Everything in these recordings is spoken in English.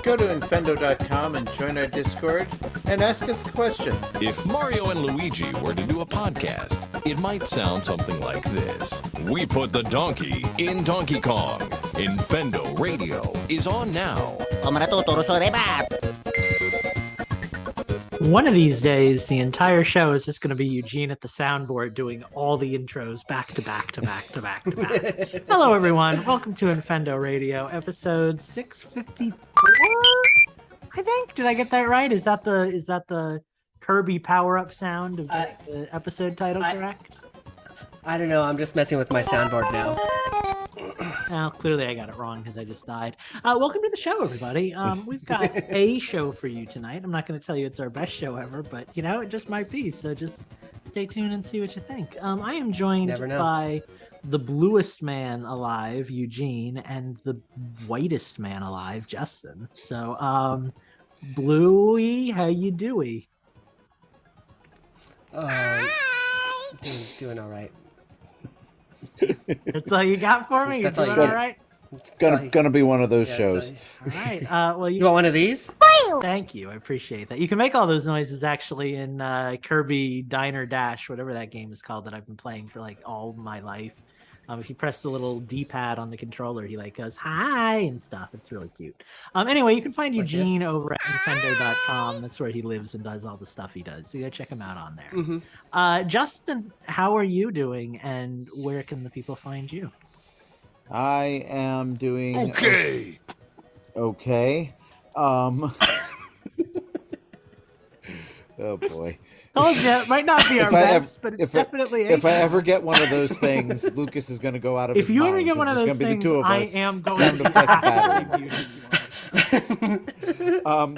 Go to Infendo.com and join our Discord and ask us a question. If Mario and Luigi were to do a podcast, it might sound something like this. We put the donkey in Donkey Kong. Infendo Radio is on now. One of these days, the entire show is just going to be Eugene at the soundboard doing all the intros back to back to back to back to back. Hello, everyone. Welcome to Infendo Radio, episode 654. I think. Did I get that right? Is that the Kirby power-up sound of the episode title correct? I don't know. I'm just messing with my soundboard now. Well, clearly I got it wrong because I just died. Welcome to the show, everybody. We've got a show for you tonight. I'm not going to tell you it's our best show ever, but, it just might be. So just stay tuned and see what you think. I am joined by the bluest man alive, Eugene, and the whitest man alive, Justin. So, Bluey, how you doing? Doing all right. That's all you got for me? You're doing all right? It's gonna be one of those shows. All right. Well, you want one of these? Thank you. I appreciate that. You can make all those noises actually in Kirby Diner Dash, whatever that game is called that I've been playing for like all my life. If you press the little D-pad on the controller, he like goes hi and stuff. It's really cute. Anyway, you can find Eugene over at Infendo.com. That's where he lives and does all the stuff he does. So you gotta check him out on there. Mm-hmm. Justin, how are you doing, and where can the people find you? I am doing okay. Oh boy. Told you, it might not be our best, but it's definitely. If I ever get one of those things, Lucas is going to go out of his mind. If you ever get one of those things, I am going to.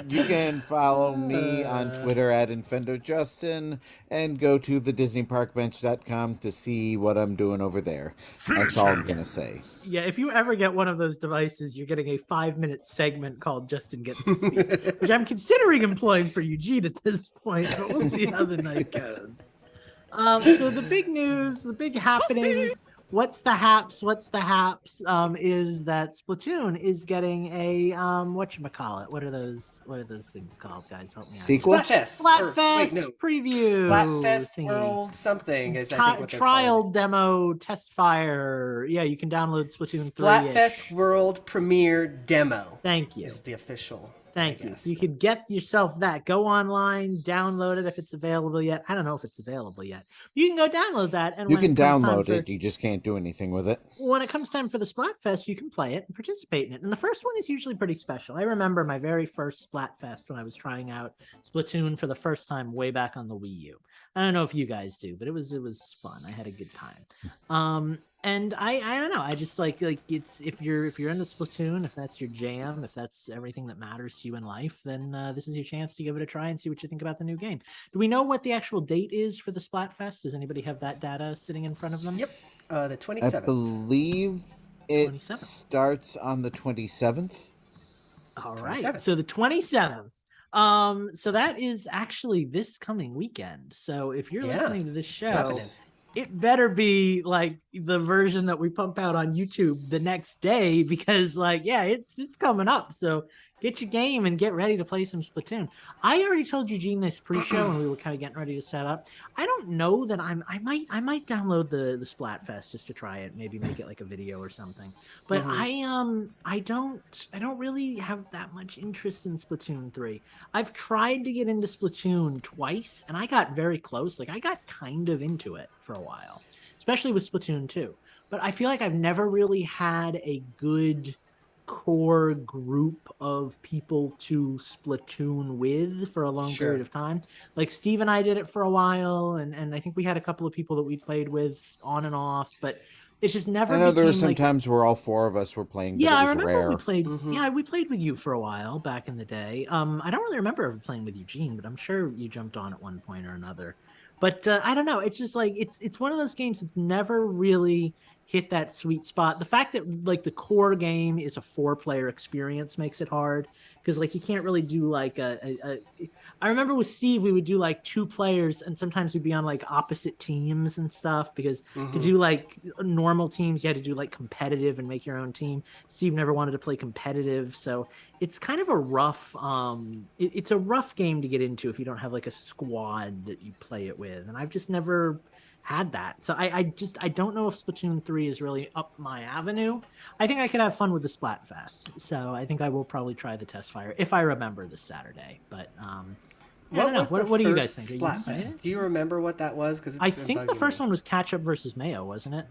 You can follow me on Twitter at InfendoJustin and go to the DisneyParkBench.com to see what I'm doing over there. That's all I'm going to say. Yeah, if you ever get one of those devices, you're getting a 5-minute segment called Justin Gets to Speak, which I'm considering employing for Eugene at this point, but we'll see how the night goes. So the big news, the big happenings, what's the haps, is that Splatoon is getting a, whatchamacallit? What are those things called, guys? Help me out. Sequel? Splatfest preview. Splatfest World something is I think what they're trial calling it. Demo test fire. Yeah, you can download Splatoon 3. Splatfest World Premiere Demo. Thank you. Is the official. Thank you. So you could get yourself that. Go online, download it if it's available yet. I don't know if it's available yet. You can go download that. And you can download it. You just can't do anything with it. When it comes time for the Splatfest, you can play it and participate in it. And the first one is usually pretty special. I remember my very first Splatfest when I was trying out Splatoon for the first time way back on the Wii U. I don't know if you guys do, but it was fun. I had a good time. And I don't know. I just like it's if you're into Splatoon, if that's your jam, if that's everything that matters to you in life, then this is your chance to give it a try and see what you think about the new game. Do we know what the actual date is for the Splatfest? Does anybody have that data sitting in front of them? Yep, the 27th. I believe it 27th. Starts on the 27th. All right, 27th. So the 27th. So that is actually this coming weekend. So if you're listening to this show, it better be like the version that we pump out on YouTube the next day, because it's coming up. So get your game and get ready to play some Splatoon. I already told Eugene this pre-show when we were kind of getting ready to set up. I don't know that I might download the Splatfest just to try it, maybe make it like a video or something. But I don't really have that much interest in Splatoon 3. I've tried to get into Splatoon twice and I got very close. Like I got kind of into it for a while, especially with Splatoon 2. But I feel like I've never really had a good core group of people to Splatoon with for a long period of time. Like Steve and I did it for a while, and I think we had a couple of people that we played with on and off, but it's just never. I know there were some times where all four of us were playing. But I it was remember rare. we played. Yeah, we played with you for a while back in the day. I don't really remember ever playing with Eugene, but I'm sure you jumped on at one point or another. But I don't know. It's just like it's one of those games that's never really hit that sweet spot. The fact that like the core game is a 4-player experience makes it hard because like you can't really do like I remember with Steve we would do like 2 players and sometimes we'd be on like opposite teams and stuff because to do like normal teams you had to do like competitive and make your own team. Steve never wanted to play competitive, so it's kind of a rough it's a rough game to get into if you don't have like a squad that you play it with, and I've just never had that. So I don't know if Splatoon 3 is really up my avenue. I think I could have fun with the Splatfest. So I think I will probably try the test fire if I remember this Saturday. But what do you guys think? Splatfest? Do you remember what that was? Because I think the first one was Ketchup versus Mayo, wasn't it?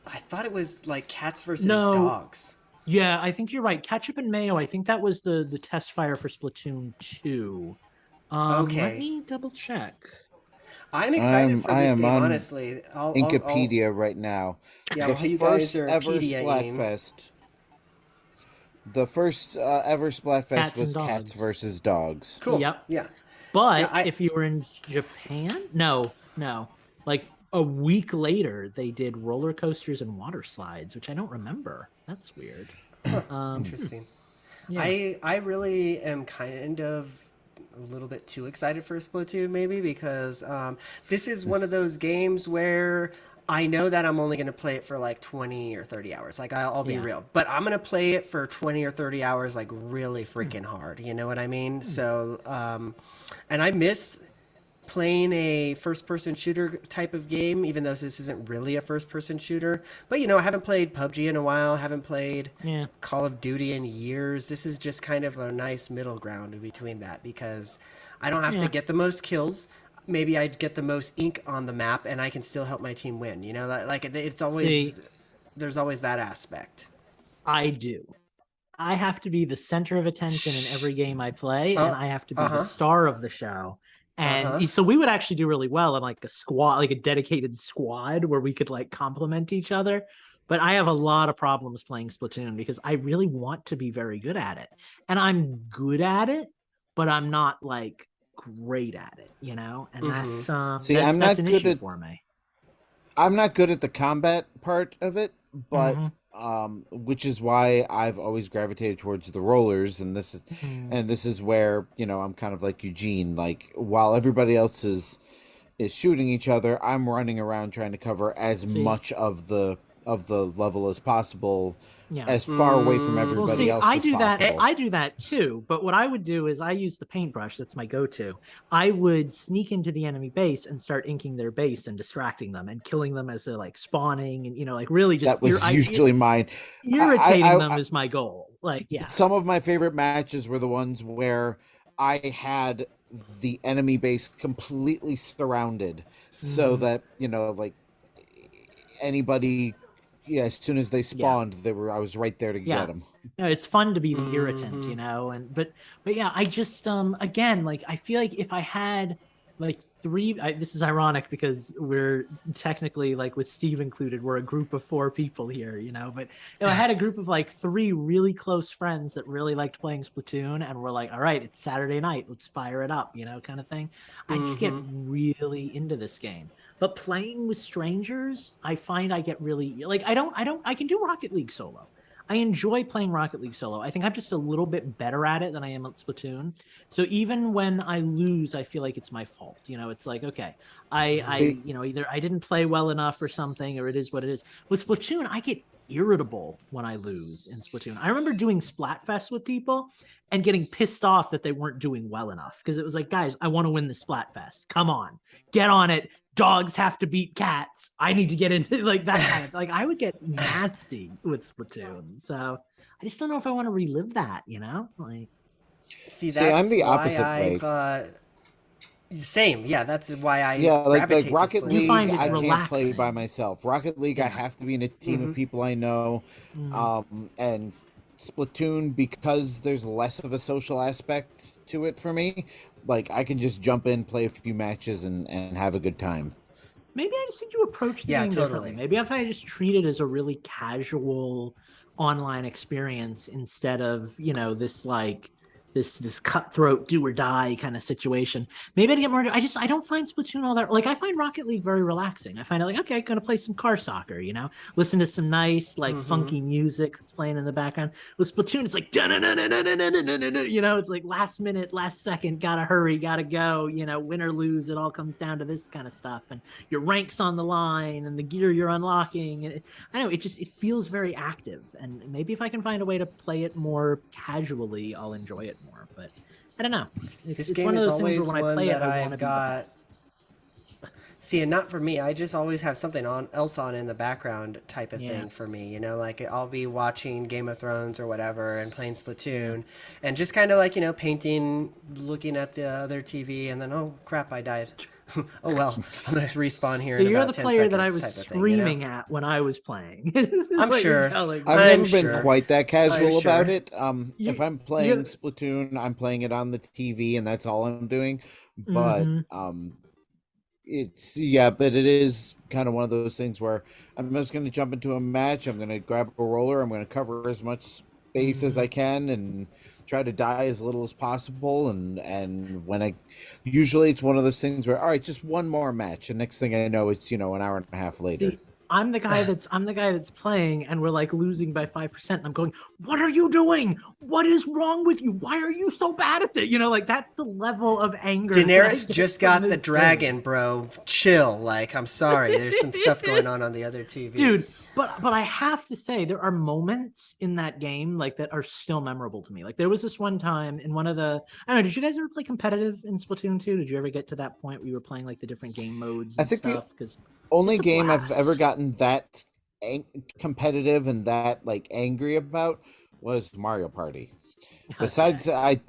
I thought it was like cats versus dogs. Yeah, I think you're right. Ketchup and Mayo. I think that was the test fire for Splatoon 2. Okay. Let me double check. I'm excited for this game, honestly. Wikipedia right now. Yeah, the while you first guys are ever PDAing. Splatfest. The first ever Splatfest Cats was and cats dogs. versus dogs. Cool. Yep. Yeah. But if you were in Japan, no. Like a week later, they did roller coasters and water slides, which I don't remember. That's weird. Interesting. Yeah. I really am kind of a little bit too excited for Splatoon, maybe, because this is one of those games where I know that I'm only going to play it for like 20 or 30 hours. Like, I'll be real. But I'm going to play it for 20 or 30 hours, like, really freaking hard. You know what I mean? So, and I miss playing a first-person shooter type of game, even though this isn't really a first-person shooter. But, you know, I haven't played PUBG in a while. Haven't played Call of Duty in years. This is just kind of a nice middle ground in between that because I don't have to get the most kills. Maybe I'd get the most ink on the map, and I can still help my team win. You know, like it's always there's always that aspect. I do. I have to be the center of attention in every game I play, and I have to be the star of the show. And so we would actually do really well in like a squad, like a dedicated squad where we could like complement each other. But I have a lot of problems playing Splatoon because I really want to be very good at it. And I'm good at it, but I'm not like great at it, you know? And that's an issue for me. I'm not good at the combat part of it, but which is why I've always gravitated towards the rollers, and this is where, you know, I'm kind of like Eugene, like while everybody else is shooting each other, I'm running around trying to cover as much of the level as possible, as far away from everybody else as possible. I do that too, but what I would do is I use the paintbrush. That's my go-to. I would sneak into the enemy base and start inking their base and distracting them and killing them as they're like spawning, and, you know, like really just that was usually mine. Irritating them is my goal. Like, some of my favorite matches were the ones where I had the enemy base completely surrounded, so that, you know, like anybody, as soon as they spawned, I was right there to get them. No, it's fun to be the irritant, you know, but yeah, I just again, like I feel like if I had like this is ironic because we're technically, like with Steve included, we're a group of 4 people here, you know, but if I had a group of like 3 really close friends that really liked playing Splatoon and we're like, all right, it's Saturday night, let's fire it up, you know, kind of thing, I just get really into this game. But playing with strangers, I find I get really like, I can do Rocket League solo. I enjoy playing Rocket League solo. I think I'm just a little bit better at it than I am at Splatoon. So even when I lose, I feel like it's my fault. You know, it's like, okay, you know, either I didn't play well enough or something, or it is what it is. With Splatoon, I get irritable when I lose in Splatoon. I remember doing Splatfest with people and getting pissed off that they weren't doing well enough because it was like, guys, I want to win the Splatfest. Come on, get on it. Dogs have to beat cats. I need to get into like that kind of, like, I would get nasty with Splatoon. So I just don't know if I want to relive that, you know? Like, see, I'm the opposite way. Same, yeah. That's why I like Rocket League. I relaxing. Can't play by myself. Rocket League, I have to be in a team of people I know, and Splatoon, because there's less of a social aspect to it for me. Like, I can just jump in, play a few matches, and have a good time. Maybe I just think you approach the game differently. Maybe if I just treat it as a really casual online experience instead of, you know, this like this cutthroat do or die kind of situation. Maybe I'd get more. I don't find Splatoon all that. Like I find Rocket League very relaxing. I find it like, okay, I'm gonna play some car soccer. Listen to some nice like funky music that's playing in the background. With Splatoon, it's like it's like last minute, last second, gotta hurry, gotta go. Win or lose, it all comes down to this kind of stuff, and your ranks on the line and the gear you're unlocking. And I know it feels very active, and maybe if I can find a way to play it more casually, I'll enjoy it more. But I don't know. It's game one of is those things where always when I one play it, that I want I've to be the got. best. See, and not for me. I just always have something else on in the background type of thing for me. Like I'll be watching Game of Thrones or whatever and playing Splatoon and just kind of like, painting, looking at the other TV, and then, oh crap, I died. Oh well, I'm gonna respawn here So in you're about the 10 player seconds that I was type of screaming thing, at when I was playing. I'm sure. I've I'm never been sure. quite that casual I'm sure. about it. If You- I'm playing Splatoon, I'm playing it on the TV, and that's all I'm doing. But but it is kind of one of those things where I'm just going to jump into a match. I'm going to grab a roller. I'm going to cover as much space as I can and try to die as little as possible. And when usually it's one of those things where, all right, just one more match, and next thing I know, it's an hour and a half later. See, I'm the guy that's playing, and we're like losing by 5%. And I'm going, what are you doing? What is wrong with you? Why are you so bad at it? Like that's the level of anger. Daenerys just got the dragon, bro. Chill. Like, I'm sorry. There's some stuff going on the other TV. Dude, but I have to say there are moments in that game like that are still memorable to me. Like there was this one time in one of the I don't know, did you guys ever play competitive in Splatoon 2? Did you ever get to that point where you were playing like the different game modes and stuff? Because only game I've ever gotten that competitive and that like angry about was Mario Party. Besides, I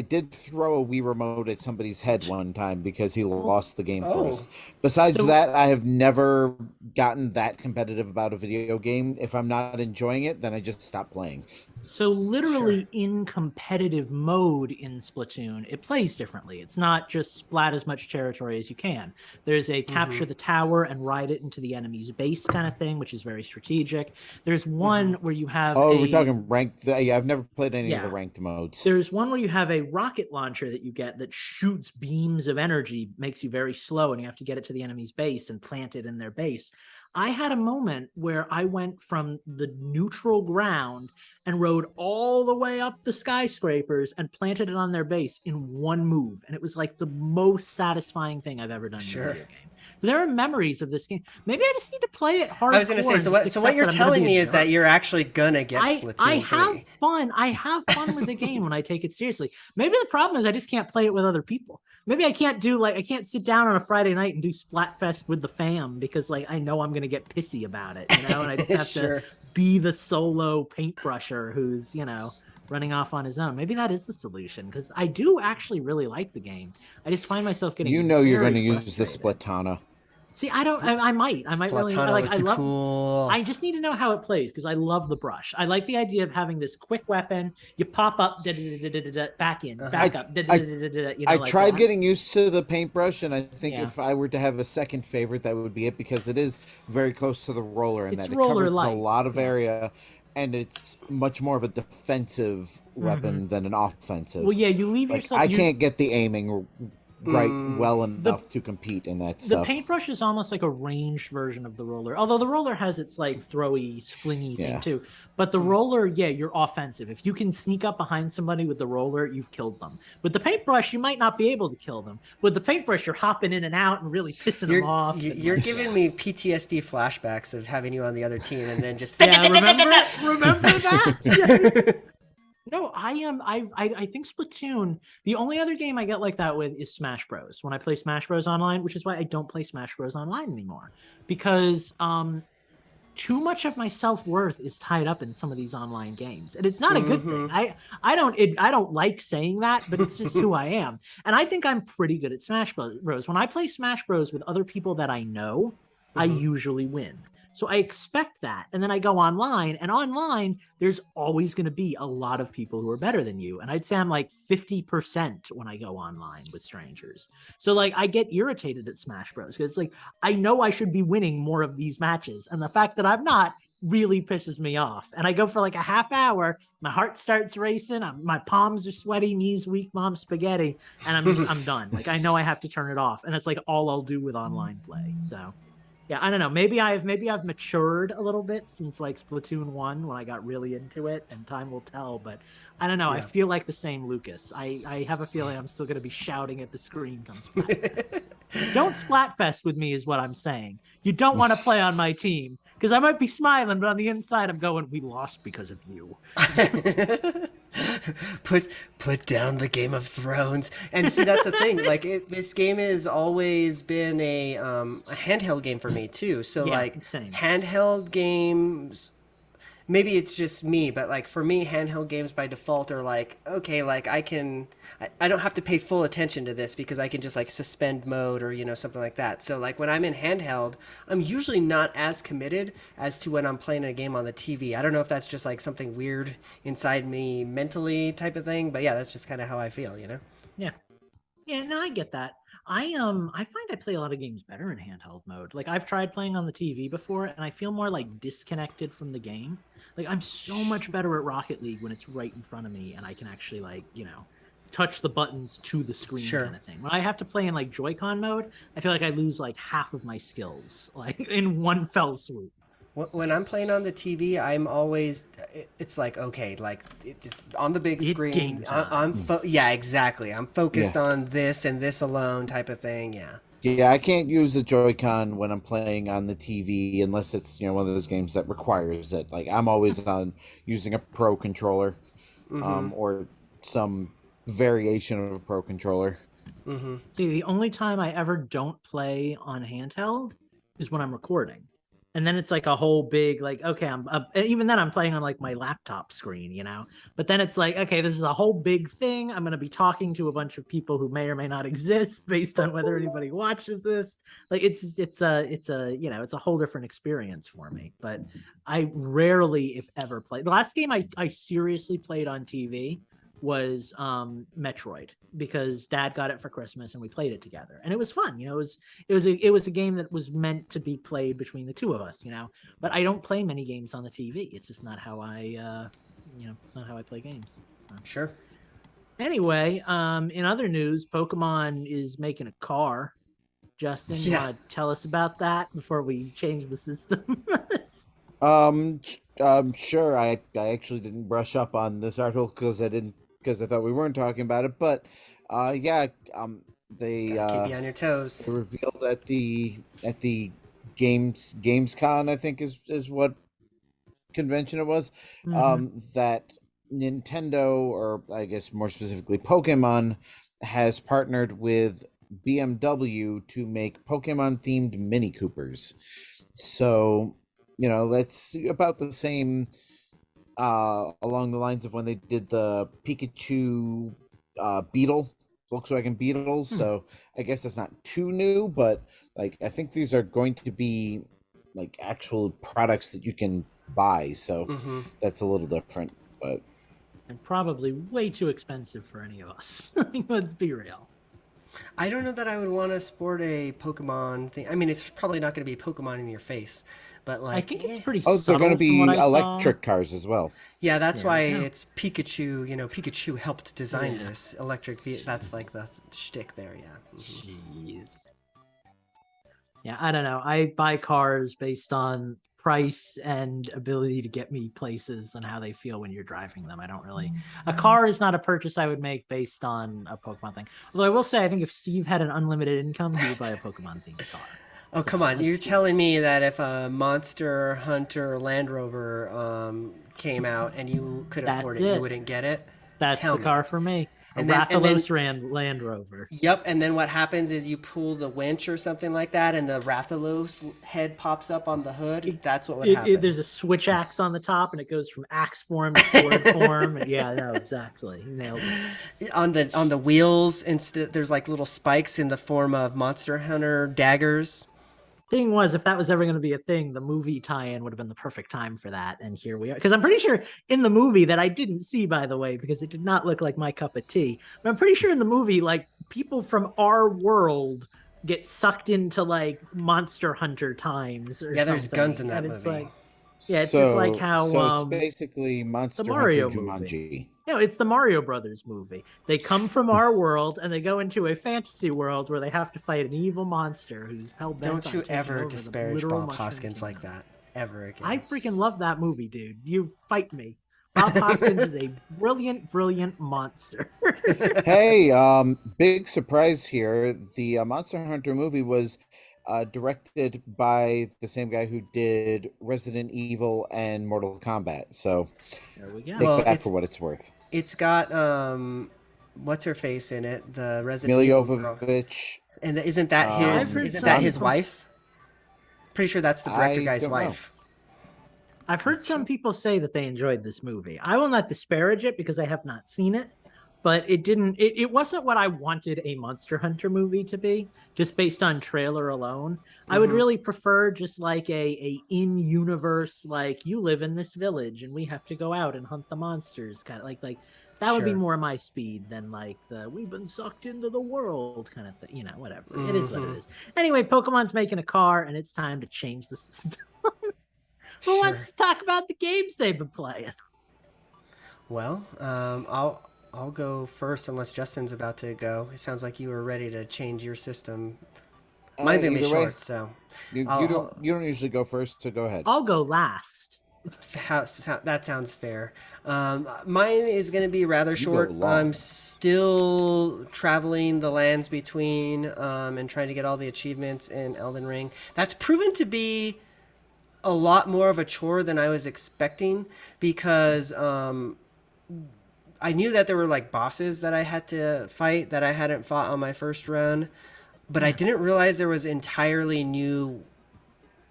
did throw a Wii remote at somebody's head one time because he lost the game first. Besides that, I have never gotten that competitive about a video game. If I'm not enjoying it, then I just stop playing. So literally in competitive mode in Splatoon, it plays differently. It's not just splat as much territory as you can. There's a capture the tower and ride it into the enemy's base kind of thing, which is very strategic. There's one where you have we're talking ranked. Yeah, I've never played any of the ranked modes. There's one where you have a rocket launcher that you get that shoots beams of energy, makes you very slow, and you have to get it to the enemy's base and plant it in their base. I had a moment where I went from the neutral ground and rode all the way up the skyscrapers and planted it on their base in one move. And it was like the most satisfying thing I've ever done in a video game. So there are memories of this game. Maybe I just need to play it hardcore. I was going to say, so what you're telling me is that you're actually going to get Splatoon 3. I have fun. I have fun with the game when I take it seriously. Maybe the problem is I just can't play it with other people. Maybe I can't sit down on a Friday night and do Splatfest with the fam because like I know I'm going to get pissy about it, and I just have to be the solo paintbrusher who's, running off on his own. Maybe that is the solution because I do actually really like the game. I just find myself getting you're going to use the Splatana. See, I might really like. I love. Cool. I just need to know how it plays because I love the brush. I like the idea of having this quick weapon. You pop up, back in, back up. I tried getting used to the paintbrush, and I think if I were to have a second favorite, that would be it because it is very close to the roller, and that it covers a lot of area, and it's much more of a defensive weapon than an offensive. Well, yeah, you leave yourself. I can't get the aiming well enough to compete in that stuff. The paintbrush is almost like a ranged version of the roller, although the roller has its like throwy, flingy thing too. But the roller, you're offensive. If you can sneak up behind somebody with the roller, you've killed them. With the paintbrush, you might not be able to kill them. With the paintbrush, you're hopping in and out and really pissing them off. You're giving me PTSD flashbacks of having you on the other team and then just remember that? No, I think Splatoon, the only other game I get like that with is Smash Bros. When I play Smash Bros. Online, which is why I don't play Smash Bros. Online anymore. Because too much of my self-worth is tied up in some of these online games. And it's not a good thing. I don't like saying that, but it's just who I am. And I think I'm pretty good at Smash Bros. When I play Smash Bros. With other people that I know, I usually win. So I expect that. And then I go online, and online, there's always going to be a lot of people who are better than you. And I'd say I'm like 50% when I go online with strangers. So like I get irritated at Smash Bros. Because it's like, I know I should be winning more of these matches. And the fact that I'm not really pisses me off. And I go for like a half hour, my heart starts racing, my palms are sweaty, knees weak, mom spaghetti, and I'm done. Like I know I have to turn it off, and it's like all I'll do with online play. So yeah, I don't know. Maybe I've matured a little bit since like Splatoon 1 when I got really into it, and time will tell. But I don't know. Yeah. I feel like the same Lucas. I have a feeling I'm still going to be shouting at the screen come Splatfest. Don't Splatfest with me is what I'm saying. You don't want to play on my team because I might be smiling, but on the inside I'm going, we lost because of you. Put down the Game of Thrones. And see, that's the thing. Like this game has always been a handheld game for me too. So yeah, like same. Handheld games, maybe it's just me, but like for me, handheld games by default are like, okay, like I don't have to pay full attention to this because I can just like suspend mode or, you know, something like that. So like when I'm in handheld, I'm usually not as committed as to when I'm playing a game on the TV. I don't know if that's just like something weird inside me mentally type of thing, but yeah, that's just kind of how I feel, you know? Yeah. Yeah, no, I get that. I find I play a lot of games better in handheld mode. Like I've tried playing on the TV before and I feel more like disconnected from the game. Like I'm so much better at Rocket League when it's right in front of me and I can actually like, you know, touch the buttons to the screen kind of thing. When I have to play in like Joy-Con mode, I feel like I lose like half of my skills like in one fell swoop. When I'm playing on the TV, I'm always, it's like, okay, like on the big screen, yeah, exactly. I'm focused on this and this alone type of thing. Yeah. Yeah, I can't use a Joy-Con when I'm playing on the TV unless it's, you know, one of those games that requires it. Like I'm always on using a Pro controller, or some variation of a Pro controller. See, the only time I ever don't play on handheld is when I'm recording. And then it's like a whole big, like, okay, even then I'm playing on like my laptop screen, you know, but then it's like, okay, this is a whole big thing. I'm going to be talking to a bunch of people who may or may not exist based on whether anybody watches this. Like it's a, you know, it's a whole different experience for me, but I rarely, if ever play. The last game I seriously played on TV was Metroid because Dad got it for Christmas and we played it together and it was fun. You know, it was a game that was meant to be played between the two of us, you know, but I don't play many games on the TV. It's just not how I you know, it's not how I play games. So. Sure. Anyway, in other news, Pokemon is making a car. Justin, you want to tell us about that before we change the system? Sure. I actually didn't brush up on this article because I thought we weren't talking about it, but they keep you on your toes. They revealed at the Gamescom, I think is what convention it was, that Nintendo, or I guess more specifically Pokemon, has partnered with BMW to make Pokemon themed Mini Coopers. So, you know, that's about the same along the lines of when they did the Pikachu Beetle, Volkswagen Beetle. So I guess that's not too new, but like I think these are going to be like actual products that you can buy. So that's a little different, but and probably way too expensive for any of us. Let's be real. I don't know that I would want to sport a Pokemon thing. I mean, it's probably not going to be Pokemon in your face. But like, I think it's pretty. Oh, they're going to be electric cars as well. Yeah, that's why it's Pikachu. You know, Pikachu helped design this electric. That's like the shtick there. Yeah. Jeez. Yeah, I don't know. I buy cars based on price and ability to get me places and how they feel when you're driving them. I don't really. A car is not a purchase I would make based on a Pokemon thing. Although I will say, I think if Steve had an unlimited income, he would buy a Pokemon themed car. Oh, come on. You're telling me that if a Monster Hunter Land Rover came out and you could afford it, you wouldn't get it? That's the car for me. And Rathalos Land Rover. Yep, and then what happens is you pull the winch or something like that, and the Rathalos head pops up on the hood. That's what would happen. There's a switch axe on the top, and it goes from axe form to sword form. And yeah, no, exactly. You nailed it. On the wheels, instead, there's like little spikes in the form of Monster Hunter daggers. Thing was, if that was ever going to be a thing, the movie tie-in would have been the perfect time for that. And here we are. Because I'm pretty sure in the movie that I didn't see, by the way, because it did not look like my cup of tea. But I'm pretty sure in the movie, like people from our world get sucked into like Monster Hunter times or something. Yeah, there's guns in that movie. Like, Yeah, it's just like how So it's basically the Monster Hunter Mario movie. Jumanji. No, it's the Mario Brothers movie. They come from our world and they go into a fantasy world where they have to fight an evil monster who's hell bent Don't on you taking ever over the disparage literal Bob Mushroom Hoskins like Kingdom. that ever again. I freaking love that movie, dude. You fight me. Bob Hoskins is a brilliant, brilliant monster. Hey, big surprise here. The Monster Hunter movie was directed by the same guy who did Resident Evil and Mortal Kombat. So There we go. take Well, that for what it's worth. it's got what's her face in it, the Resident Mila Evil girl. Jovovich. And isn't that I've his? heard Isn't that his some- wife? Pretty sure that's the director I guy's don't know. wife. I've heard some people say that they enjoyed this movie. I will not disparage it because I have not seen it, but it wasn't what I wanted a Monster Hunter movie to be, just based on trailer alone. I would really prefer just like a in-universe, like you live in this village and we have to go out and hunt the monsters, kind of like that would be Sure. more my speed than like the we've been sucked into the world kind of thing, whatever. It is what it is. Anyway, Pokemon's making a car and it's time to change the system. Who wants to talk about the games they've been playing? Well, I'll go first unless Justin's about to go. It sounds like you were ready to change your system. Mine's gonna be Either way, short, so you I'll- don't usually go first, so go ahead. I'll go last. that sounds fair. Mine is going to be rather short. long. I'm still traveling the lands between and trying to get all the achievements in Elden Ring. That's proven to be a lot more of a chore than I was expecting because I knew that there were like bosses that I had to fight that I hadn't fought on my first run, but I didn't realize there was entirely new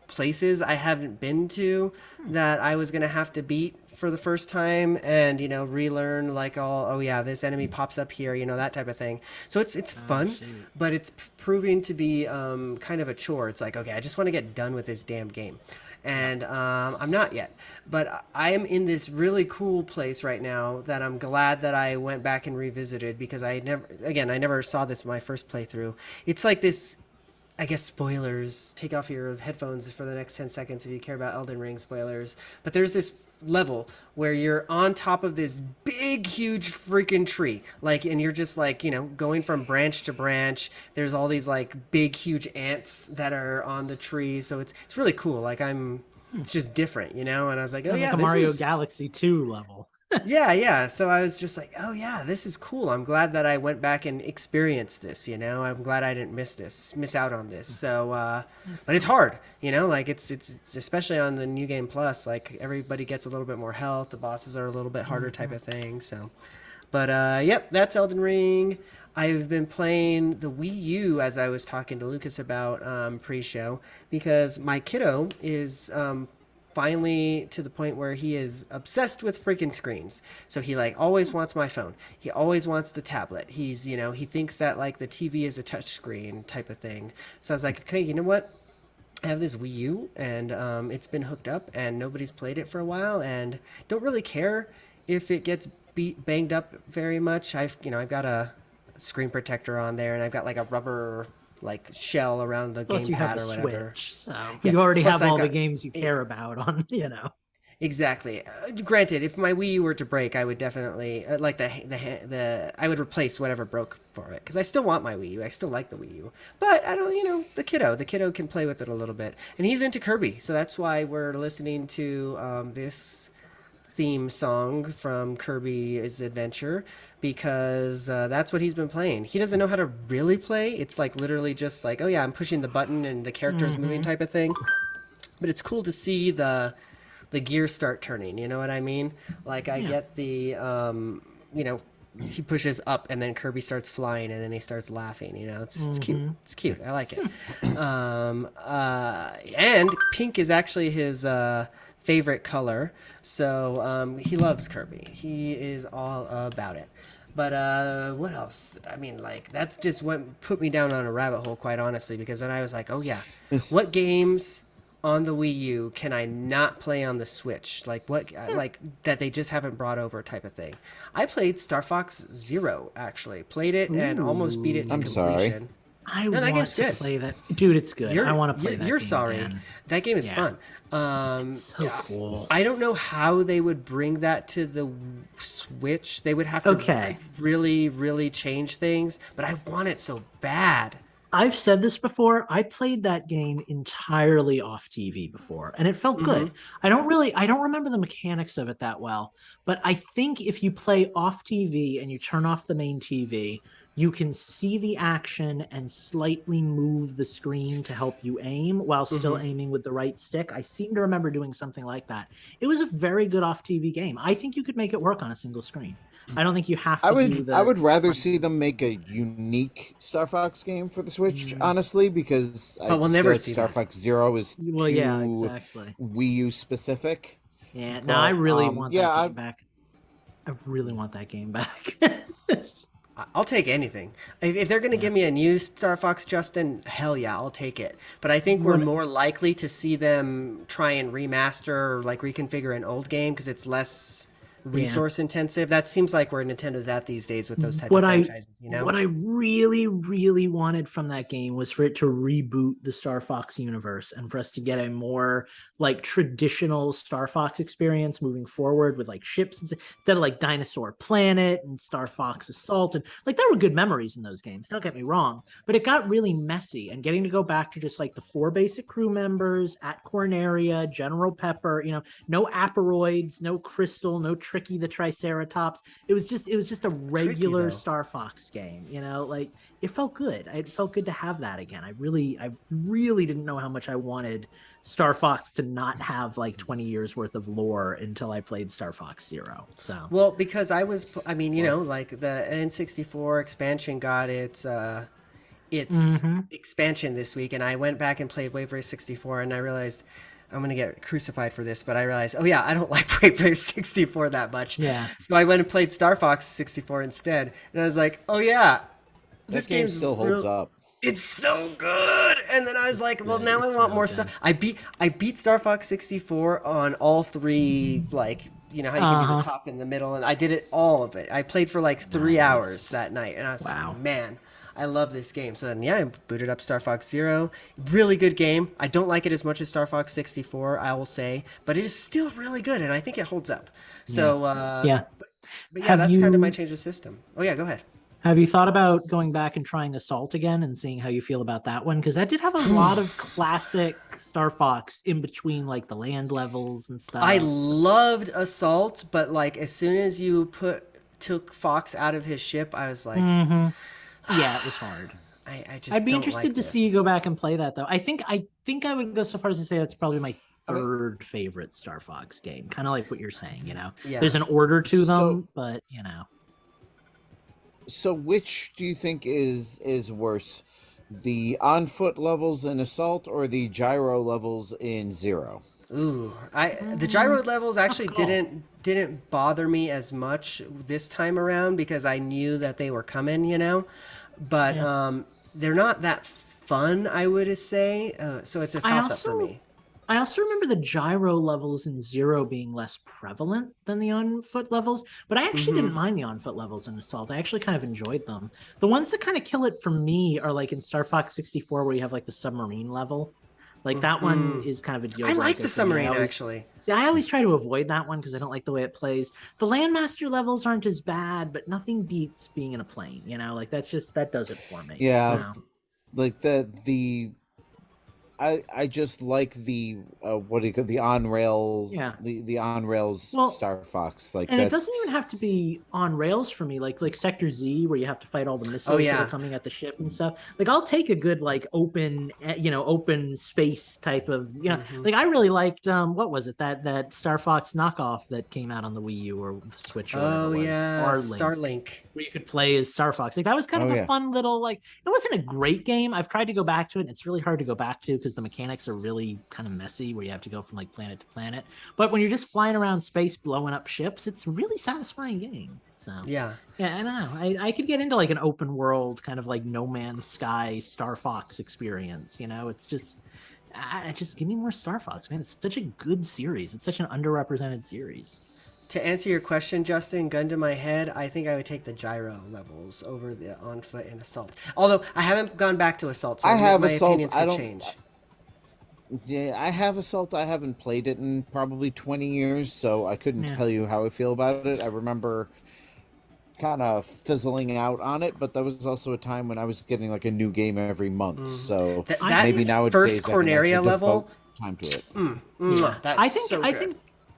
places I haven't been to that I was gonna have to beat for the first time and relearn like oh yeah, this enemy pops up here, that type of thing. So it's fun, but it's proving to be kind of a chore. It's like, okay, I just want to get done with this damn game. And I'm not yet, but I am in this really cool place right now that I'm glad that I went back and revisited because I never saw this in my first playthrough. It's like this, I guess, spoilers. Take off your headphones for the next 10 seconds if you care about Elden Ring spoilers. But there's this level where you're on top of this big, huge freaking tree. And you're just going from branch to branch. There's all these big, huge ants that are on the tree. So it's really cool. It's just different, And I was like, oh yeah, like a Mario Galaxy 2 level. yeah. So I was just like, oh yeah, this is cool. I'm glad that I went back and experienced this, I'm glad I didn't miss out on this. So, but it's hard, it's especially on the New Game Plus, everybody gets a little bit more health. The bosses are a little bit harder type of thing. So, but, yep, that's Elden Ring. I've been playing the Wii U as I was talking to Lucas about pre-show because my kiddo is finally to the point where he is obsessed with freaking screens. So he always wants my phone. He always wants the tablet. He's he thinks that the TV is a touch screen type of thing. So I was like, okay, you know what? I have this Wii U and it's been hooked up and nobody's played it for a while and don't really care if it gets banged up very much. I've got a screen protector on there and I've got a rubber shell around the Plus you have gamepad a or whatever. Switch, so Yeah, you already plus have all I've the got- games you care about on, Exactly. Granted, if my Wii U were to break, I would definitely I would replace whatever broke for it because I still want my Wii U. I still like the Wii U, but I don't. It's the kiddo. The kiddo can play with it a little bit, and he's into Kirby, so that's why we're listening to this theme song from Kirby's Adventure because that's what he's been playing. He doesn't know how to really play. It's literally just oh yeah, I'm pushing the button and the character is moving type of thing. But it's cool to see the gears start turning. You know what I mean? I get the he pushes up and then Kirby starts flying and then he starts laughing. It's cute. It's cute. I like it. And pink is actually his favorite color, so he loves Kirby. He is all about it. But what else? I mean, that's just what put me down on a rabbit hole, quite honestly, because then I was like, oh yeah, what games on the Wii U can I not play on the Switch? What that they just haven't brought over type of thing. I played Star Fox Zero, actually. Played it and almost beat it to I'm completion. sorry. I No, that want game's to good. play that. Dude, it's good. I want to play that You're game sorry. again. That game is Yeah. fun. It's so cool. I don't know how they would bring that to the Switch. They would have to Okay. really, really change things, but I want it so bad. I've said this before. I played that game entirely off TV before, and it felt good. I don't remember the mechanics of it that well, but I think if you play off TV and you turn off the main TV, you can see the action and slightly move the screen to help you aim while still aiming with the right stick. I seem to remember doing something like that. It was a very good off TV game. I think you could make it work on a single screen. I don't think you have to do the. I would rather see them make a unique Star Fox game for the Switch, honestly, because I But we'll feel never like see Star that. Fox Zero is Well, too yeah, exactly. Wii U specific. Yeah, no, I really want that yeah, game back. I really want that game back. I'll take anything. If they're going to give me a new Star Fox, Justin, hell yeah, I'll take it. But I think we're more likely to see them try and remaster or like reconfigure an old game because it's less resource intensive. That seems like where Nintendo's at these days with those type of franchises, you know? What I really, really wanted from that game was for it to reboot the Star Fox universe and for us to get a more like traditional Star Fox experience moving forward with like ships instead of like Dinosaur Planet and Star Fox Assault. And like there were good memories in those games, don't get me wrong, but it got really messy, and getting to go back to just like the 4 basic crew members at Corneria, General Pepper, no Aperoids, no Crystal, no Tricky the Triceratops. It was just a regular though. Star Fox game, like it felt good. It felt good to have that again. I really didn't know how much I wanted Star Fox to not have like 20 years worth of lore until I played Star Fox Zero. So Well, because like the N64 expansion got its expansion this week, and I went back and played Wave Race 64, and I realized I'm gonna get crucified for this, but I realized, oh yeah, I don't like Wave Race 64 that much. Yeah. So I went and played Star Fox 64 instead, and I was like, oh yeah, this game still holds up. It's so good. And then I was like, well, now I want more stuff. I beat Star Fox 64 on all 3, like, you know how you can do the top and the middle, and I did all of it. I played for like 3 hours that night, and I was like, man, I love this game. So then, I booted up Star Fox Zero. Really good game. I don't like it as much as Star Fox 64, I will say, but it is still really good, and I think it holds up. So, but yeah, that's kind of my change of system. Oh yeah, go ahead. Have you thought about going back and trying Assault again and seeing how you feel about that one? Because that did have a lot of classic Star Fox in between, like the land levels and stuff. I loved Assault, but like as soon as you took Fox out of his ship, I was like, yeah, it was hard. I'd be interested to see you go back and play that though. I think I would go so far as to say that's probably my third favorite Star Fox game. Kind of like what you're saying, Yeah. There's an order to them, but So which do you think is worse, the on-foot levels in Assault or the gyro levels in Zero? Ooh, the gyro levels actually didn't bother me as much this time around because I knew that they were coming, but they're not that fun, I would say. So it's a toss-up for me. I also remember the gyro levels in Zero being less prevalent than the on-foot levels, but I actually didn't mind the on-foot levels in Assault. I actually kind of enjoyed them. The ones that kind of kill it for me are like in Star Fox 64 where you have like the submarine level. Like that one is kind of a deal breaker. I like the submarine actually. I always try to avoid that one because I don't like the way it plays. The Landmaster levels aren't as bad, but nothing beats being in a plane, Like that does it for me. Yeah. Like the I just like the the on rail the on rails Star Fox, like, and it doesn't even have to be on rails for me, like Sector Z where you have to fight all the missiles that are coming at the ship and stuff. Like I'll take a good like open space type of like I really liked what was it that Star Fox knockoff that came out on the Wii U or Switch or whatever it was. Starlink, where you could play as Star Fox. Like that was kind of a fun little, like, it wasn't a great game. I've tried to go back to it and it's really hard to go back to because the mechanics are really kind of messy where you have to go from like planet to planet. But when you're just flying around space blowing up ships, it's a really satisfying game. So yeah, I don't know. I could get into like an open world kind of like No Man's Sky Star Fox experience. It's just just give me more Star Fox, man. It's such a good series. It's such an underrepresented series. To answer your question, Justin, gun to my head, I think I would take the gyro levels over the on foot and assault. Although I haven't gone back to assault, so I have my assault. opinions could change. Yeah, I have assault. I haven't played it in probably 20 years, so I couldn't tell you how I feel about it. I remember kind of fizzling out on it, but that was also a time when I was getting like a new game every month. So That maybe nowadays first Corneria I can level devote time to it. That's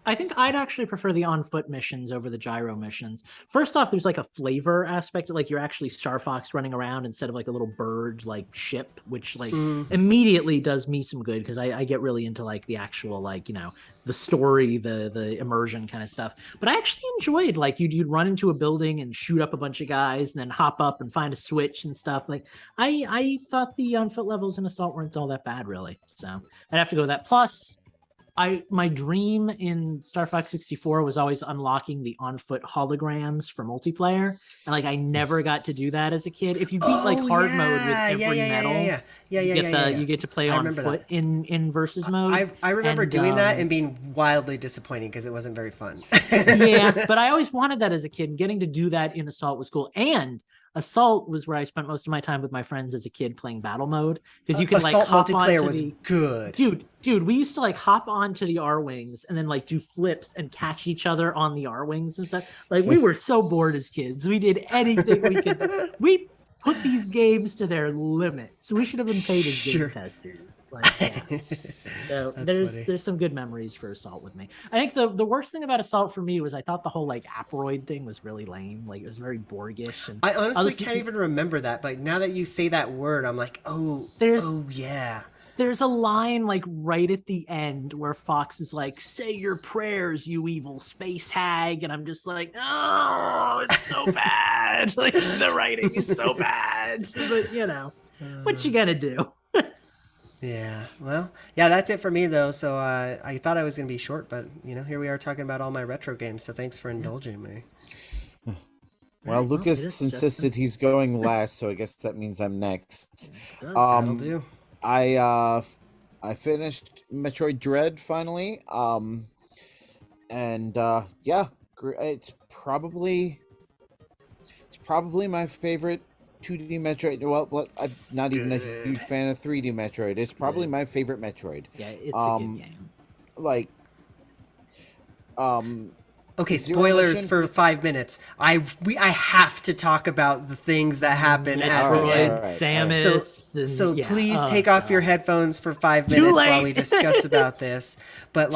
I think I'd actually prefer the on-foot missions over the gyro missions. First off, there's like a flavor aspect, like you're actually Star Fox running around instead of like a little bird like ship, which like immediately does me some good because I get really into like the actual like, you know, the story, the immersion kind of stuff. But I actually enjoyed like you'd run into a building and shoot up a bunch of guys and then hop up and find a switch and stuff. Like I thought the on-foot levels in Assault weren't all that bad really. So I'd have to go with that. Plus, my dream in Star Fox 64 was always unlocking the on-foot holograms for multiplayer, and like I never got to do that as a kid. If you beat like hard mode with every medal, you get to play on foot in versus mode. I remember doing that and being wildly disappointing because it wasn't very fun. Yeah, but I always wanted that as a kid. Getting to do that in Assault was cool, and Assault was where I spent most of my time with my friends as a kid playing battle mode because you could like hop multiplayer onto was good. Dude, we used to like hop onto the R wings and then like do flips and catch each other on the R wings and stuff. Like we were so bored as kids. We did anything we could. We put these games to their limits. We should have been paid as game testers. Like, yeah. So there's some good memories for Assault with me. I think the worst thing about Assault for me was I thought the whole like Aperoid thing was really lame. Like it was very Borgish. And I honestly can't even remember that. But now that you say that word, I'm like, oh yeah. There's a line like right at the end where Fox is like, "Say your prayers, you evil space hag," and I'm just like, "Oh, it's so bad." Like the writing is so bad, but you know, what you gonna do? Yeah, well, yeah, that's it for me though. So I thought I was gonna be short, but you know, here we are talking about all my retro games. So thanks for indulging me. Well, Lucas insisted he's going last, so I guess that means I'm next. That'll do. I finished Metroid Dread finally. Yeah, it's probably my favorite 2D Metroid. Well, I'm not even a huge fan of 3D Metroid. It's probably my favorite Metroid. Yeah, it's a good game. Like, okay, spoilers for 5 minutes. I have to talk about the things that happen at Metroid, Samus. So please take off your headphones for 5 minutes while we discuss about this. But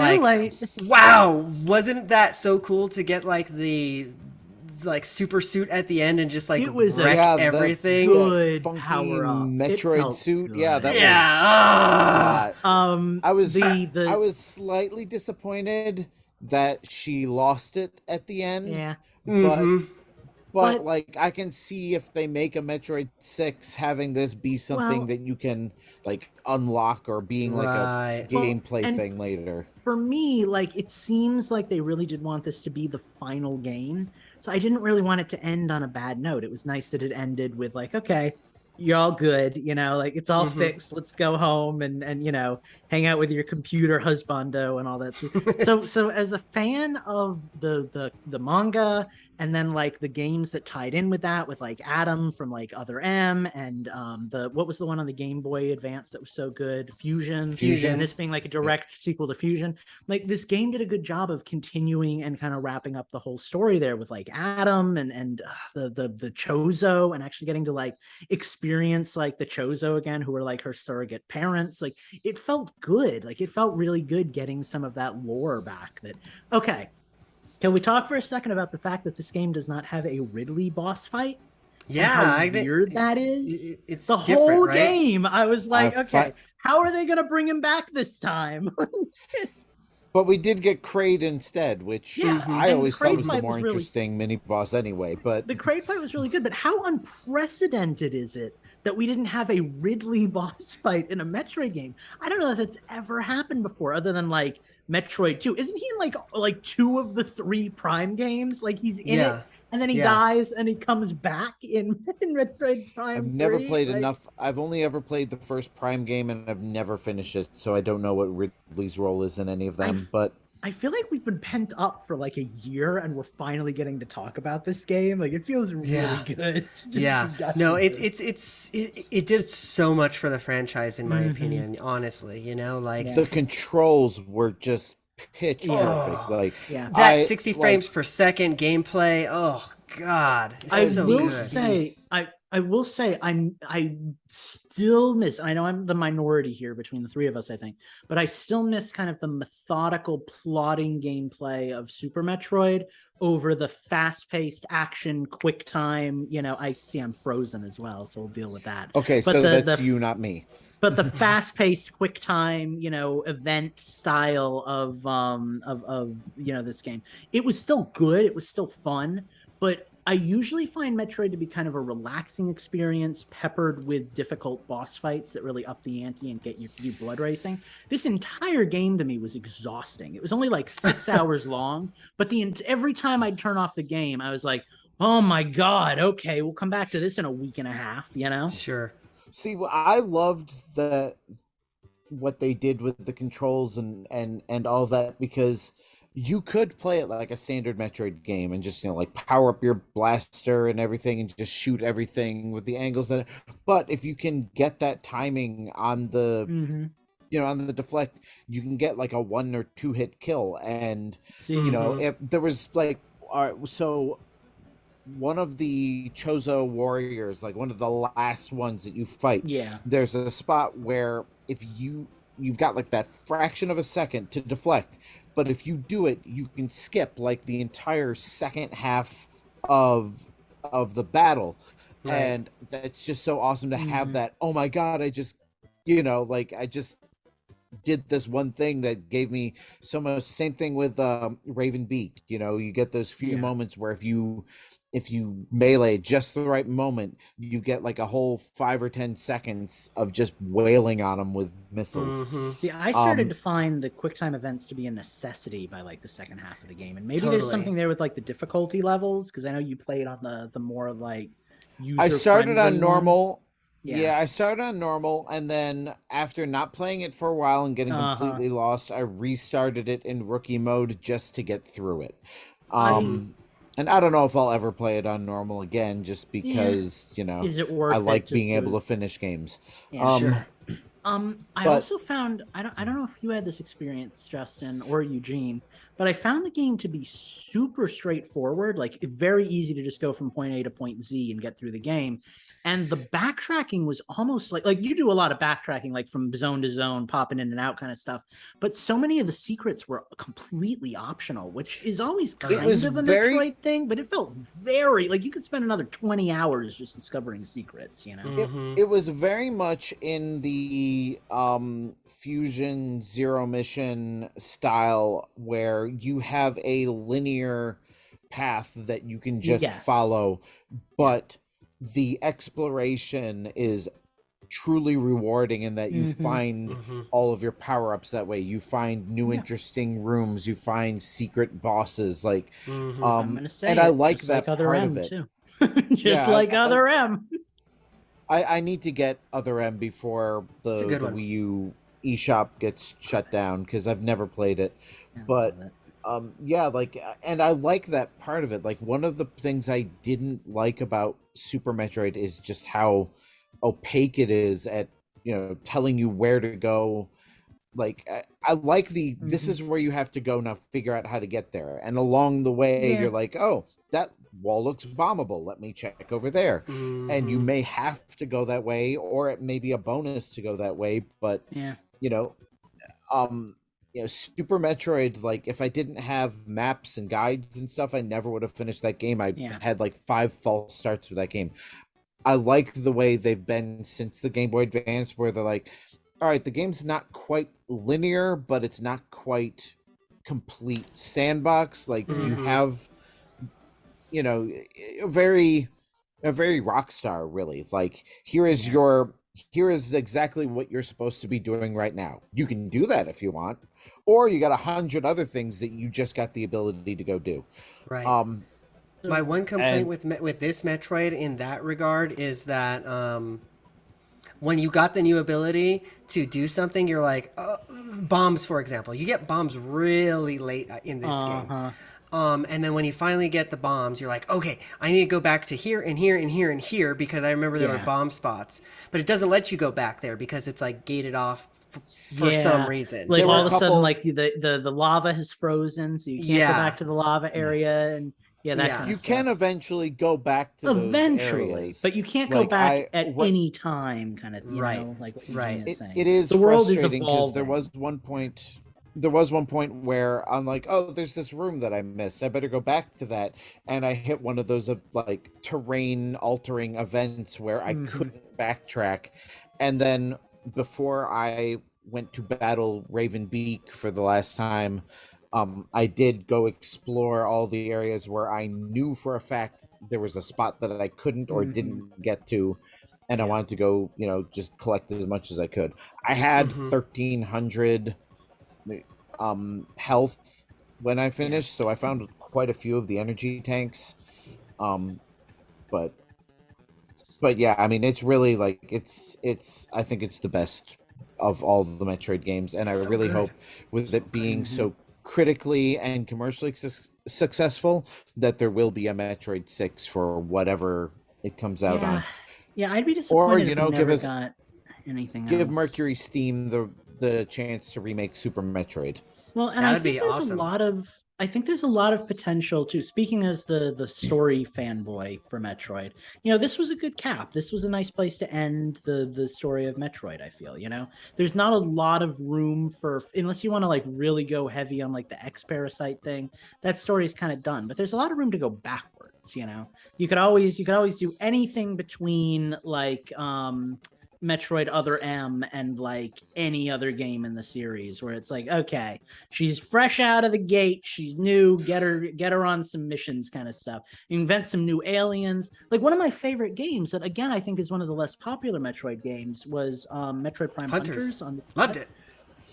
wow, wasn't that so cool to get like the super suit at the end and just like wreck everything? Good funky power up Metroid suit. Good. Yeah, that was. I was slightly disappointed that she lost it at the end. Yeah. But like I can see if they make a Metroid 6 having this be something that you can like unlock or being like a gameplay thing later. For me, like it seems like they really did want this to be the final game. So I didn't really want it to end on a bad note. It was nice that it ended with like, okay, you're all good, you know, like it's all fixed. Let's go home and you know, hang out with your computer husbando and all that. So as a fan of the manga and then like the games that tied in with that, with like Adam from like Other M and what was the one on the Game Boy Advance that was so good? Fusion. And this being like a direct sequel to Fusion. Like this game did a good job of continuing and kind of wrapping up the whole story there with like Adam and the Chozo and actually getting to like experience like the Chozo again, who were like her surrogate parents. Like it felt good. Like it felt really good getting some of that lore back. That okay. Can we talk for a second about the fact that this game does not have a Ridley boss fight? Yeah, how weird that is. It's the whole right? game. I was like, okay, how are they going to bring him back this time? But we did get Kraid instead, which I always thought was the more interesting mini boss anyway. But the Kraid fight was really good. But how unprecedented is it that we didn't have a Ridley boss fight in a Metroid game? I don't know if that's ever happened before, other than like Metroid 2. Isn't he in like 2 of the 3 Prime games? Like he's in it and then he dies and he comes back in Metroid Prime. I've never played enough. I've only ever played the first Prime game and I've never finished it, so I don't know what Ridley's role is in any of them. I feel like we've been pent up for like a year and we're finally getting to talk about this game. Like it feels really good to just be gushing No, this. it did so much for the franchise in my opinion, honestly, you know, like The controls were just pitch perfect. Like Yeah. that I 60 like frames per second gameplay. Oh god, it's I so will good. say, I will say, I still miss. I know I'm the minority here between the three of us, I think, but I still miss kind of the methodical plotting gameplay of Super Metroid over the fast-paced action, quick time. You know, I see I'm frozen as well, so we'll deal with that. okay, But so that's you, not me. but the fast-paced quick time, you know, event style of you know, this game, it was still good, it was still fun, but I usually find Metroid to be kind of a relaxing experience peppered with difficult boss fights that really up the ante and get your blood racing. This entire game to me was exhausting. It was only like 6 hours long, but every time I'd turn off the game I was like, oh my god, okay, we'll come back to this in a week and a half, you know. Sure. See, I loved what they did with the controls and all that, because you could play it like a standard Metroid game and just, you know, like power up your blaster and everything and just shoot everything with the angles in it. But if you can get that timing on the you know, on the deflect, you can get like a 1 or 2 hit kill. And you know, if there was like so one of the Chozo warriors, like one of the last ones that you fight, there's a spot where if you've got like that fraction of a second to deflect, but if you do it, you can skip like the entire second half of the battle. Right. And that's just so awesome to have that. Oh my god, I just, you know, like I just did this one thing that gave me so much. Same thing with Raven Beak. You know, you get those few moments where if you melee just the right moment, you get like a whole 5 or 10 seconds of just wailing on them with missiles. See, I started to find the quick time events to be a necessity by like the second half of the game, and maybe there's something there with like the difficulty levels, because I know you played on the more like user. I started on normal. Yeah, I started on normal, and then after not playing it for a while and getting completely lost, I restarted it in rookie mode just to get through it. And I don't know if I'll ever play it on normal again, just because, you know, is it worth I like it being able to finish games. Sure. I also found, I don't know if you had this experience, Justin or Eugene, but I found the game to be super straightforward, like very easy to just go from point A to point Z and get through the game. And the backtracking was almost like you do a lot of backtracking, like from zone to zone, popping in and out kind of stuff. But so many of the secrets were completely optional, which is always kind of a Metroid thing, but it felt very like you could spend another 20 hours just discovering secrets, you know? It was very much in the Fusion Zero Mission style, where you have a linear path that you can just follow, but the exploration is truly rewarding in that you find all of your power-ups that way. You find new interesting rooms, you find secret bosses, like I'm gonna say, and I like that like part M of it too. Just like Other M. I need to get Other M before the Wii U eShop gets shut down, because I've never played it. But like, and I like that part of it. Like, one of the things I didn't like about Super Metroid is just how opaque it is at, you know, telling you where to go. Like, I like this is where you have to go, now figure out how to get there. And along the way, you're like, oh, that wall looks bombable, let me check over there. And you may have to go that way, or it may be a bonus to go that way. But you know, Super Metroid, like, if I didn't have maps and guides and stuff, I never would have finished that game. I had like 5 false starts with that game. I like the way they've been since the Game Boy Advance, where they're like, all right, the game's not quite linear, but it's not quite complete sandbox. Like, you have, you know, a very Rockstar, really. Like, here is exactly what you're supposed to be doing right now. You can do that if you want, or you got 100 other things that you just got the ability to go do. Right. My one complaint with this Metroid in that regard is that when you got the new ability to do something, you're like, bombs, for example. You get bombs really late in this game. And then when you finally get the bombs, you're like, okay, I need to go back to here and here and here and here because I remember there were bomb spots. But it doesn't let you go back there because it's like gated off for some reason. Like all of a sudden, like the lava has frozen, so you can't go back to the lava area, and kind of you stuff. can eventually go back to those areas, but you can't go back at any time, kind of, you know, like what Eugene is saying. It is the world is frustrating because evolving. there was one point where I'm like, oh, there's this room that I missed. I better go back to that. And I hit one of those like terrain altering events where I couldn't backtrack. And then before I went to battle Raven Beak for the last time, I did go explore all the areas where I knew for a fact there was a spot that I couldn't or didn't get to. And I wanted to go, you know, just collect as much as I could. I had 1,300 health when I finished, so I found quite a few of the energy tanks. But yeah, I mean, it's really like it's I think it's the best of all the Metroid games, and I really hope with it being so critically and commercially successful that there will be a Metroid 6 for whatever it comes out on. Yeah, I'd be disappointed or, if we never got anything else. Give Mercury Steam the chance to remake Super Metroid. Well, and I think there's a lot of potential too. Speaking as the story fanboy for Metroid, you know, this was a good cap. This was a nice place to end the story of Metroid, I feel, you know. There's not a lot of room for, unless you want to like really go heavy on like the X Parasite thing, that story's kind of done. But there's a lot of room to go backwards, you know. You could always do anything between like Metroid Other M and like any other game in the series where it's like, okay, she's fresh out of the gate, she's new, get her on some missions kind of stuff, invent some new aliens. Like one of my favorite games that again I think is one of the less popular Metroid games was Metroid Prime Hunters on the loved it.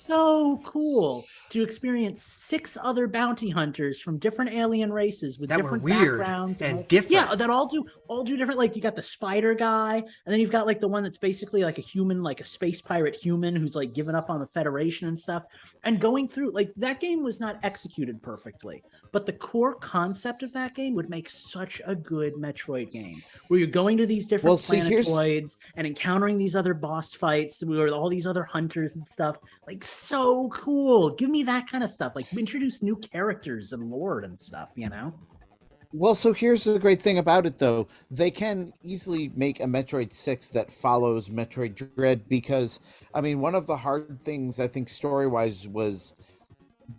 So cool to experience 6 other bounty hunters from different alien races with different backgrounds and different. Yeah, that all do different. Like you got the spider guy, and then you've got like the one that's basically like a human, like a space pirate human who's like given up on the Federation and stuff. And going through like that game was not executed perfectly, but the core concept of that game would make such a good Metroid game where you're going to these different planetoids and encountering these other boss fights with all these other hunters and stuff. Like so cool. Give me that kind of stuff. Like introduce new characters and lore and stuff, you know? Well, so here's the great thing about it, though. They can easily make a Metroid 6 that follows Metroid Dread because, I mean, one of the hard things, I think, story-wise was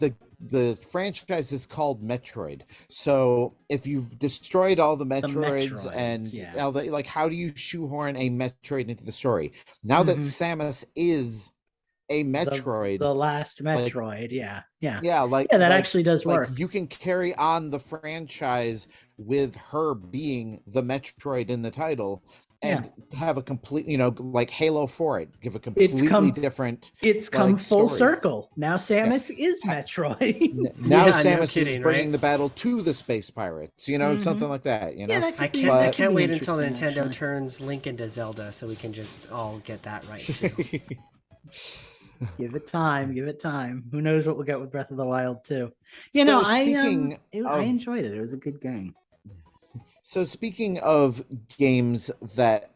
the franchise is called Metroid. So if you've destroyed all the Metroids and all the, like, how do you shoehorn a Metroid into the story? Now that Samus is a Metroid, the last Metroid, like that actually does work. You can carry on the franchise with her being the Metroid in the title and have a complete, you know, like Halo for it, give a completely different. It's come full circle. Now Samus is Metroid. Now Samus is bringing the battle to the space pirates, you know, something like that. You know, I can't wait until Nintendo turns Link into Zelda, so we can just all get that right too. Give it time. Who knows what we'll get with Breath of the Wild too. You know, I enjoyed it. It was a good game. So speaking of games that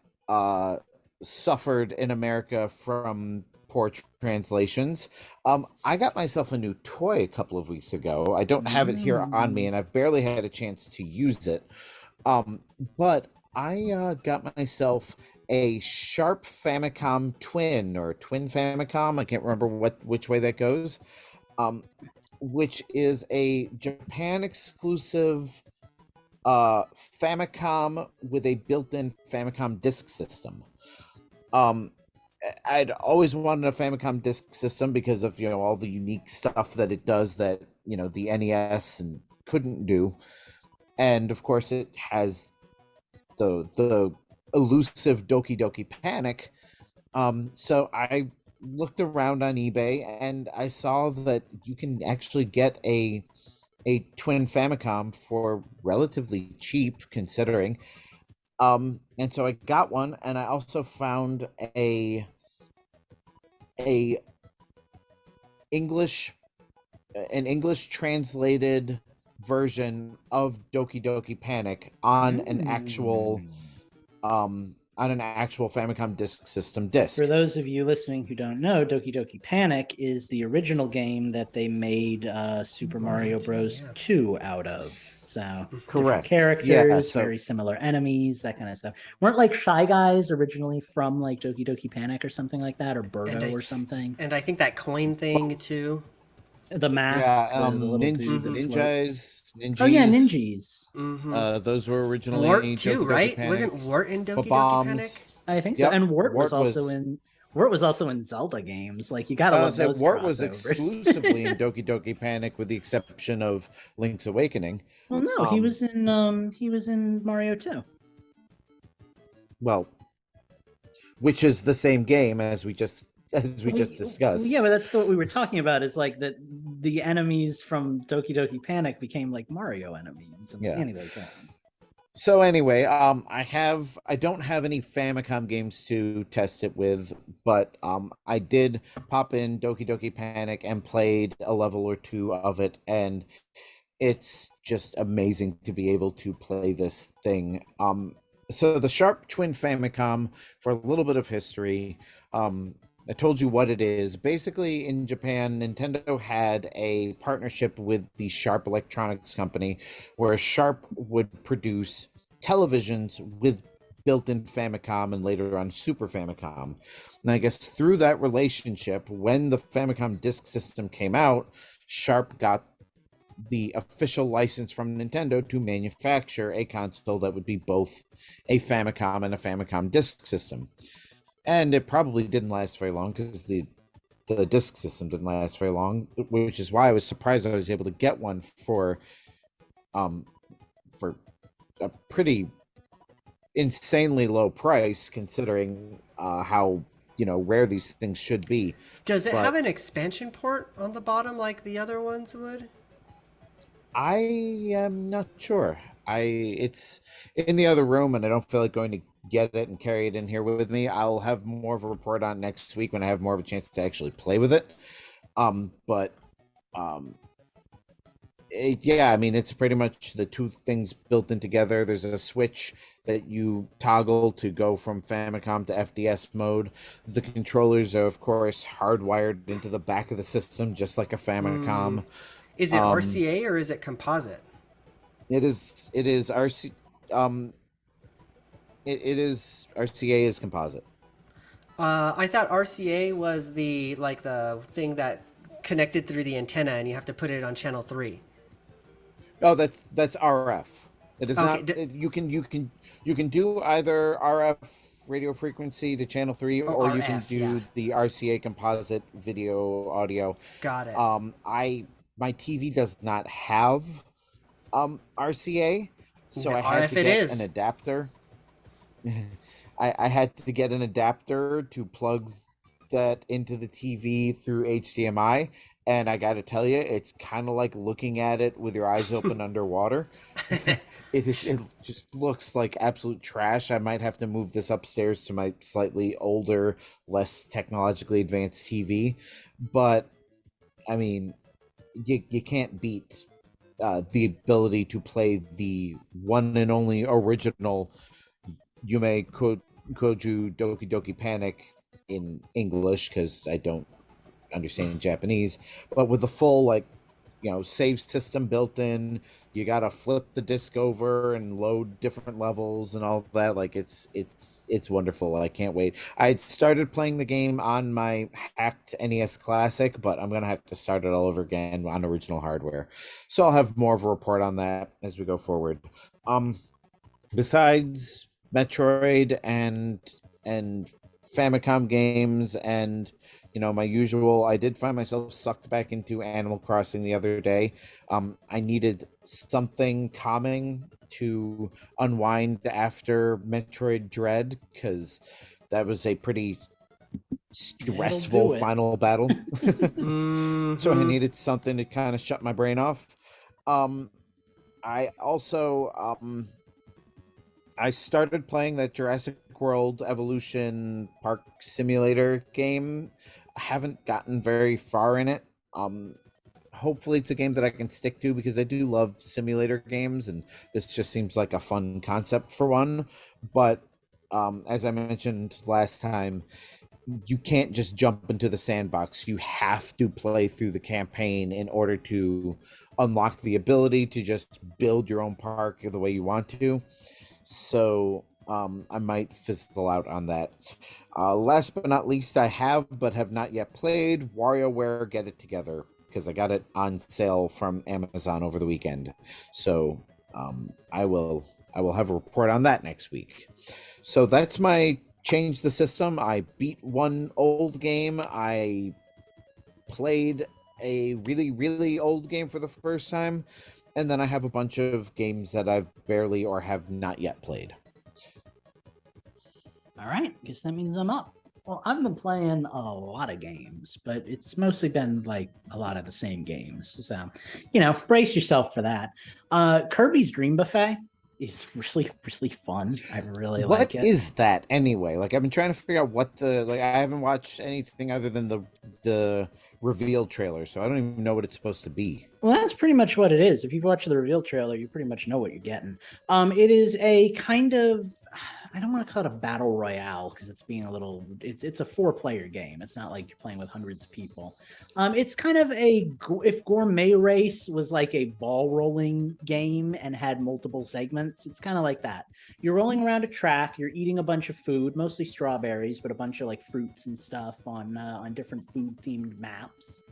suffered in America from poor translations, I got myself a new toy a couple of weeks ago. I don't have it here on me, and I've barely had a chance to use it. But I got myself a Sharp Famicom Twin or Twin Famicom. I can't remember which way that goes. Which is a Japan exclusive Famicom with a built-in Famicom disk system. I'd always wanted a Famicom disk system because of, you know, all the unique stuff that it does that, you know, the NES and couldn't do. And of course it has the elusive Doki Doki Panic. So I looked around on eBay and I saw that you can actually get a Twin Famicom for relatively cheap, considering. And so I got one, and I also found a English an English translated version of Doki Doki Panic on an actual Famicom Disk System disc. For those of you listening who don't know, Doki Doki Panic is the original game that they made Super Mario Bros. 2 out of. So different characters, very similar enemies, that kind of stuff. Weren't like Shy Guys originally from like Doki Doki Panic or something like that, or Birdo or something? And I think that coin thing too. The mask, the little dude that Ninjas. Oh yeah, Ninjas. Those were originally Wart too, Doki right? Panic. Wasn't Wart in Doki Doki Panic? I think so. And Wart was also in Zelda games. Like you gotta love those Wart crossovers. was exclusively in Doki Doki Panic, with the exception of Link's Awakening. Well, no, he was in Mario 2. Well, which is the same game as we just discussed. Yeah, but that's what we were talking about. Is like that the enemies from Doki Doki Panic became like Mario enemies. Anyway, go on. So anyway, I don't have any Famicom games to test it with, but I did pop in Doki Doki Panic and played a level or two of it, and it's just amazing to be able to play this thing. So the Sharp Twin Famicom, for a little bit of history, I told you what it is. Basically, in Japan, Nintendo had a partnership with the Sharp Electronics Company, where Sharp would produce televisions with built-in Famicom and later on Super Famicom. And I guess through that relationship, when the Famicom Disk System came out, Sharp got the official license from Nintendo to manufacture a console that would be both a Famicom and a Famicom Disk System. And it probably didn't last very long, because the disk system didn't last very long, which is why I was surprised I was able to get one for a pretty insanely low price, considering how rare these things should be. Does it have an expansion port on the bottom like the other ones would? I am not sure. It's in the other room, and I don't feel like going to get it and carry it in here with me. I'll have more of a report on next week when I have more of a chance to actually play with it. It's pretty much the two things built in together. There's a switch that you toggle to go from Famicom to FDS mode. The controllers are, of course, hardwired into the back of the system, just like a Famicom. Is it RCA or is it composite? It is RC. It is RCA is composite. I thought RCA was the thing that connected through the antenna, and you have to put it on channel 3. Oh, that's RF. It is not. You can do either RF radio frequency to channel 3, or RF, you can do the RCA composite video audio. Got it. My TV does not have RCA, so I had to get an adapter. I had to get an adapter to plug that into the TV through HDMI, and I got to tell you, it's kind of like looking at it with your eyes open underwater. It just looks like absolute trash. I might have to move this upstairs to my slightly older, less technologically advanced TV, but I mean, you can't beat the ability to play the one and only original Yume Koju Doki Doki Panic in English, because I don't understand Japanese, but with the full save system built in. You gotta flip the disc over and load different levels and all that. It's wonderful. I can't wait. I started playing the game on my hacked NES Classic, but I'm gonna have to start it all over again on original hardware. So I'll have more of a report on that as we go forward. Besides Metroid and Famicom games and my usual, I did find myself sucked back into Animal Crossing the other day. I needed something calming to unwind after Metroid Dread, because that was a pretty stressful final battle. So I needed something to kind of shut my brain off. I also I started playing that Jurassic World Evolution Park Simulator game. I haven't gotten very far in it. Hopefully it's a game that I can stick to because I do love simulator games, and this just seems like a fun concept for one. But as I mentioned last time, you can't just jump into the sandbox. You have to play through the campaign in order to unlock the ability to just build your own park the way you want to. So I might fizzle out on that. Last but not least, I have but have not yet played WarioWare Get It Together, because I got it on sale from Amazon over the weekend. So I will have a report on that next week. So that's my change the system. I beat one old game. I played a really, really old game for the first time. And then I have a bunch of games that I've barely or have not yet played. All right. Guess that means I'm up. Well, I've been playing a lot of games, but it's mostly been like a lot of the same games. So, brace yourself for that. Kirby's Dream Buffet is really, really fun. I really like it. What is that anyway? Like, I've been trying to figure out I haven't watched anything other than the reveal trailer, so I don't even know what it's supposed to be. Well, that's pretty much what it is. If you've watched the reveal trailer, you pretty much know what you're getting. It is a kind of, I don't want to call it a battle royale because it's a 4-player game. It's not like you're playing with hundreds of people. It's kind of if Gourmet Race was like a ball rolling game and had multiple segments, it's kind of like that. You're rolling around a track, you're eating a bunch of food, mostly strawberries, but a bunch of like fruits and stuff on different food themed maps.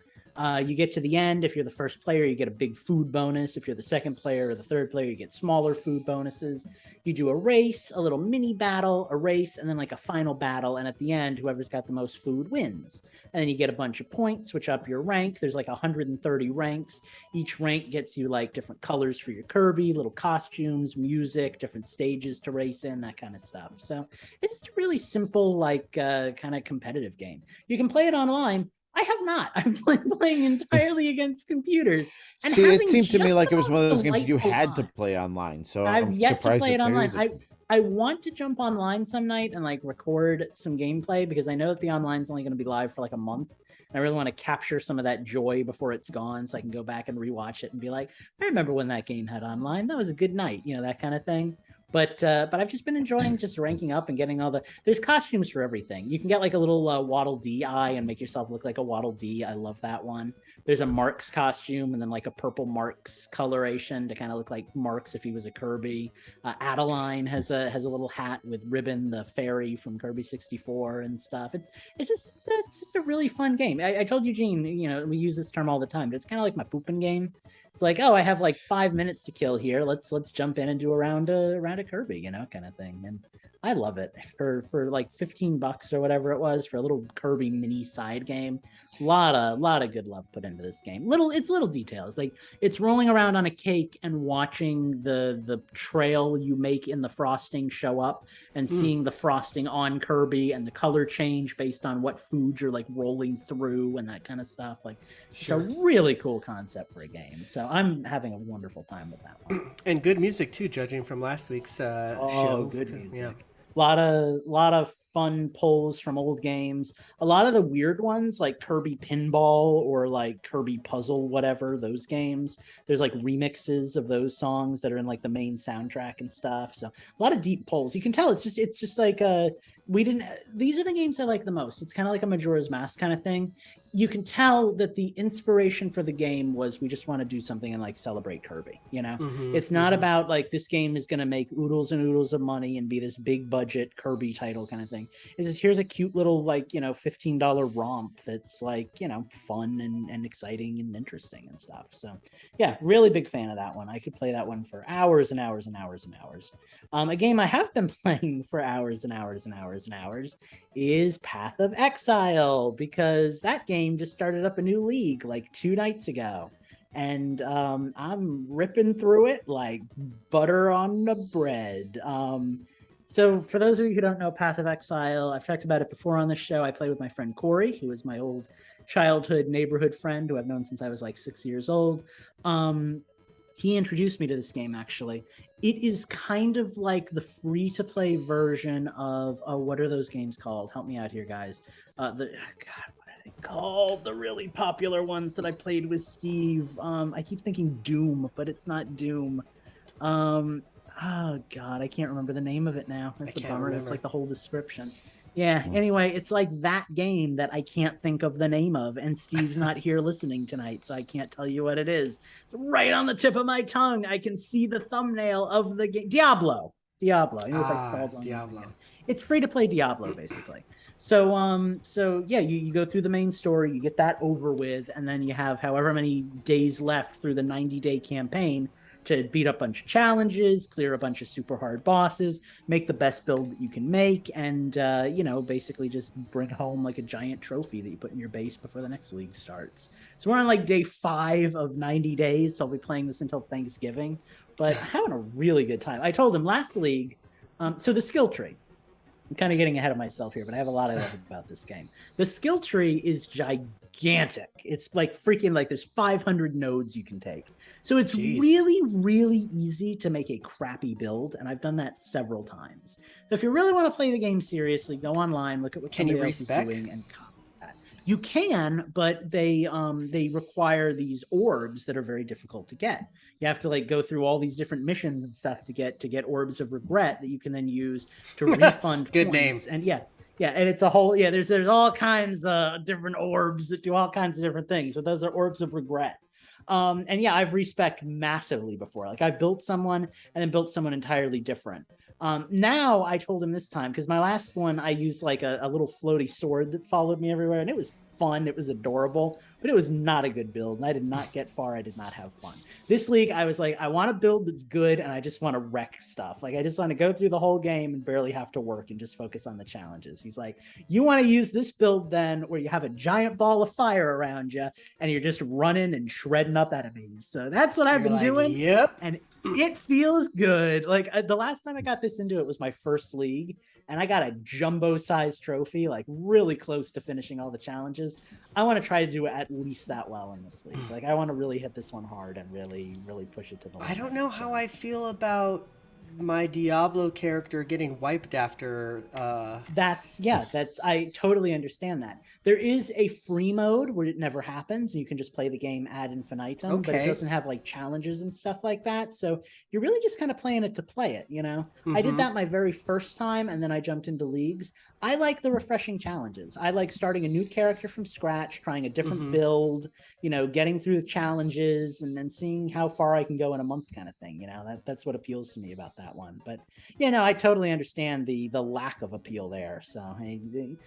You get to the end. If you're the first player, you get a big food bonus. If you're the second player or the third player, you get smaller food bonuses. You do a race, a little mini battle, a race, and then like a final battle. And at the end, whoever's got the most food wins. And then you get a bunch of points, which up your rank. There's like 130 ranks. Each rank gets you like different colors for your Kirby, little costumes, music, different stages to race in, that kind of stuff. So it's a really simple, like kind of competitive game. You can play it online. I have not. I've been playing entirely against computers. And see, it seemed to me like it was one of those games you had to play online. So I've yet to play it online. I I want to jump online some night and like record some gameplay because I know that the online's only going to be live for like a month. And I really want to capture some of that joy before it's gone so I can go back and rewatch it and be like, I remember when that game had online. That was a good night, that kind of thing. But I've just been enjoying just ranking up and getting there's costumes for everything. You can get like a little Waddle Dee eye and make yourself look like a Waddle Dee. I love that one. There's a Marks costume and then like a purple Marks coloration to kind of look like Marks if he was a Kirby. Adeline has a little hat with Ribbon, the fairy from Kirby 64 and stuff. It's just a really fun game. I told Eugene, we use this term all the time, but it's kind of like my pooping game. It's like, oh, I have like 5 minutes to kill here. Let's jump in and do a round of Kirby, kind of thing. And I love it for like $15 or whatever it was for a little Kirby mini side game. Lot of good love put into this game. Little details, like it's rolling around on a cake and watching the trail you make in the frosting show up and seeing the frosting on Kirby and the color change based on what food you're like rolling through and that kind of stuff. Like, sure. It's a really cool concept for a game. So I'm having a wonderful time with that one. And good music too, judging from last week's show. Good music. Yeah. Lot of fun pulls from old games. A lot of the weird ones like Kirby Pinball or like Kirby Puzzle, whatever, those games. There's like remixes of those songs that are in like the main soundtrack and stuff. So a lot of deep pulls. You can tell it's just like these are the games I like the most. It's kind of like a Majora's Mask kind of thing. You can tell that the inspiration for the game was we just want to do something and like celebrate Kirby, It's not about like this game is going to make oodles and oodles of money and be this big budget Kirby title kind of thing. It's just, here's a cute little like, $15 romp that's like, fun and exciting and interesting and stuff. So yeah, really big fan of that one. I could play that one for hours and hours and hours and hours. A game I have been playing for hours and hours and hours and hours is Path of Exile, because that game just started up a new league like 2 nights ago. And I'm ripping through it like butter on the bread. So for those of you who don't know Path of Exile, I've talked about it before on the show. I play with my friend Corey, who is my old childhood neighborhood friend who I've known since I was like 6 years old. He introduced me to this game, actually. It is kind of like the free-to-play version of, what are those games called? Help me out here, guys. God, what are they called? The really popular ones that I played with Steve. I keep thinking Doom, but it's not Doom. Oh God, I can't remember the name of it now. That's a bummer. It's like the whole description. Yeah. Anyway, it's like that game that I can't think of the name of, and Steve's not here listening tonight, so I can't tell you what it is. It's right on the tip of my tongue. I can see the thumbnail of the game. Diablo. I knew if I stalled on Diablo. It's free to play Diablo, basically. So yeah, you go through the main story, you get that over with, and then you have however many days left through the 90-day campaign to beat up a bunch of challenges, clear a bunch of super hard bosses, make the best build that you can make, and basically just bring home like a giant trophy that you put in your base before the next league starts. So we're on like day 5 of 90 days, so I'll be playing this until Thanksgiving, but having a really good time. I told him last league, so the skill tree, I'm kind of getting ahead of myself here, but I have a lot I love about this game. The skill tree is gigantic. It's like freaking like there's 500 nodes you can take. So it's really, really easy to make a crappy build, and I've done that several times. So if you really want to play the game seriously, go online, look at what somebody else is doing, and copy that. You can, but they require these orbs that are very difficult to get. You have to like go through all these different missions and stuff to get orbs of regret that you can then use to refund Good points. name. And yeah, and it's a whole there's all kinds of different orbs that do all kinds of different things. So those are orbs of regret. And yeah, I've respec massively before. Like I've built someone and then built someone entirely different. Now I told him this time, because my last one I used like a little floaty sword that followed me everywhere, and it was fun, it was adorable, but it was not a good build, and I did not get far. I did not have fun. This league, I was like, I want a build that's good, and I just want to wreck stuff. Like I just want to go through the whole game and barely have to work and just focus on the challenges. He's like, you want to use this build then where you have a giant ball of fire around you and you're just running and shredding up enemies. So that's what I've been doing. Yep. And it feels good. Like the last time I got this into it was my first league, and I got a jumbo-sized trophy, like really close to finishing all the challenges. I want to try to do at least that well in this league. Like I want to really hit this one hard and really, really push it to the limit. I don't know how I feel about my Diablo character getting wiped after. I totally understand that. There is a free mode where it never happens, and you can just play the game ad infinitum, but it doesn't have like challenges and stuff like that. So you're really just kind of playing it to play it, you know? I did that my very first time, and then I jumped into leagues. I like the refreshing challenges. I like starting a new character from scratch, trying a different build, getting through the challenges, and then seeing how far I can go in a month kind of thing. That's what appeals to me about that one. But I totally understand the lack of appeal there. So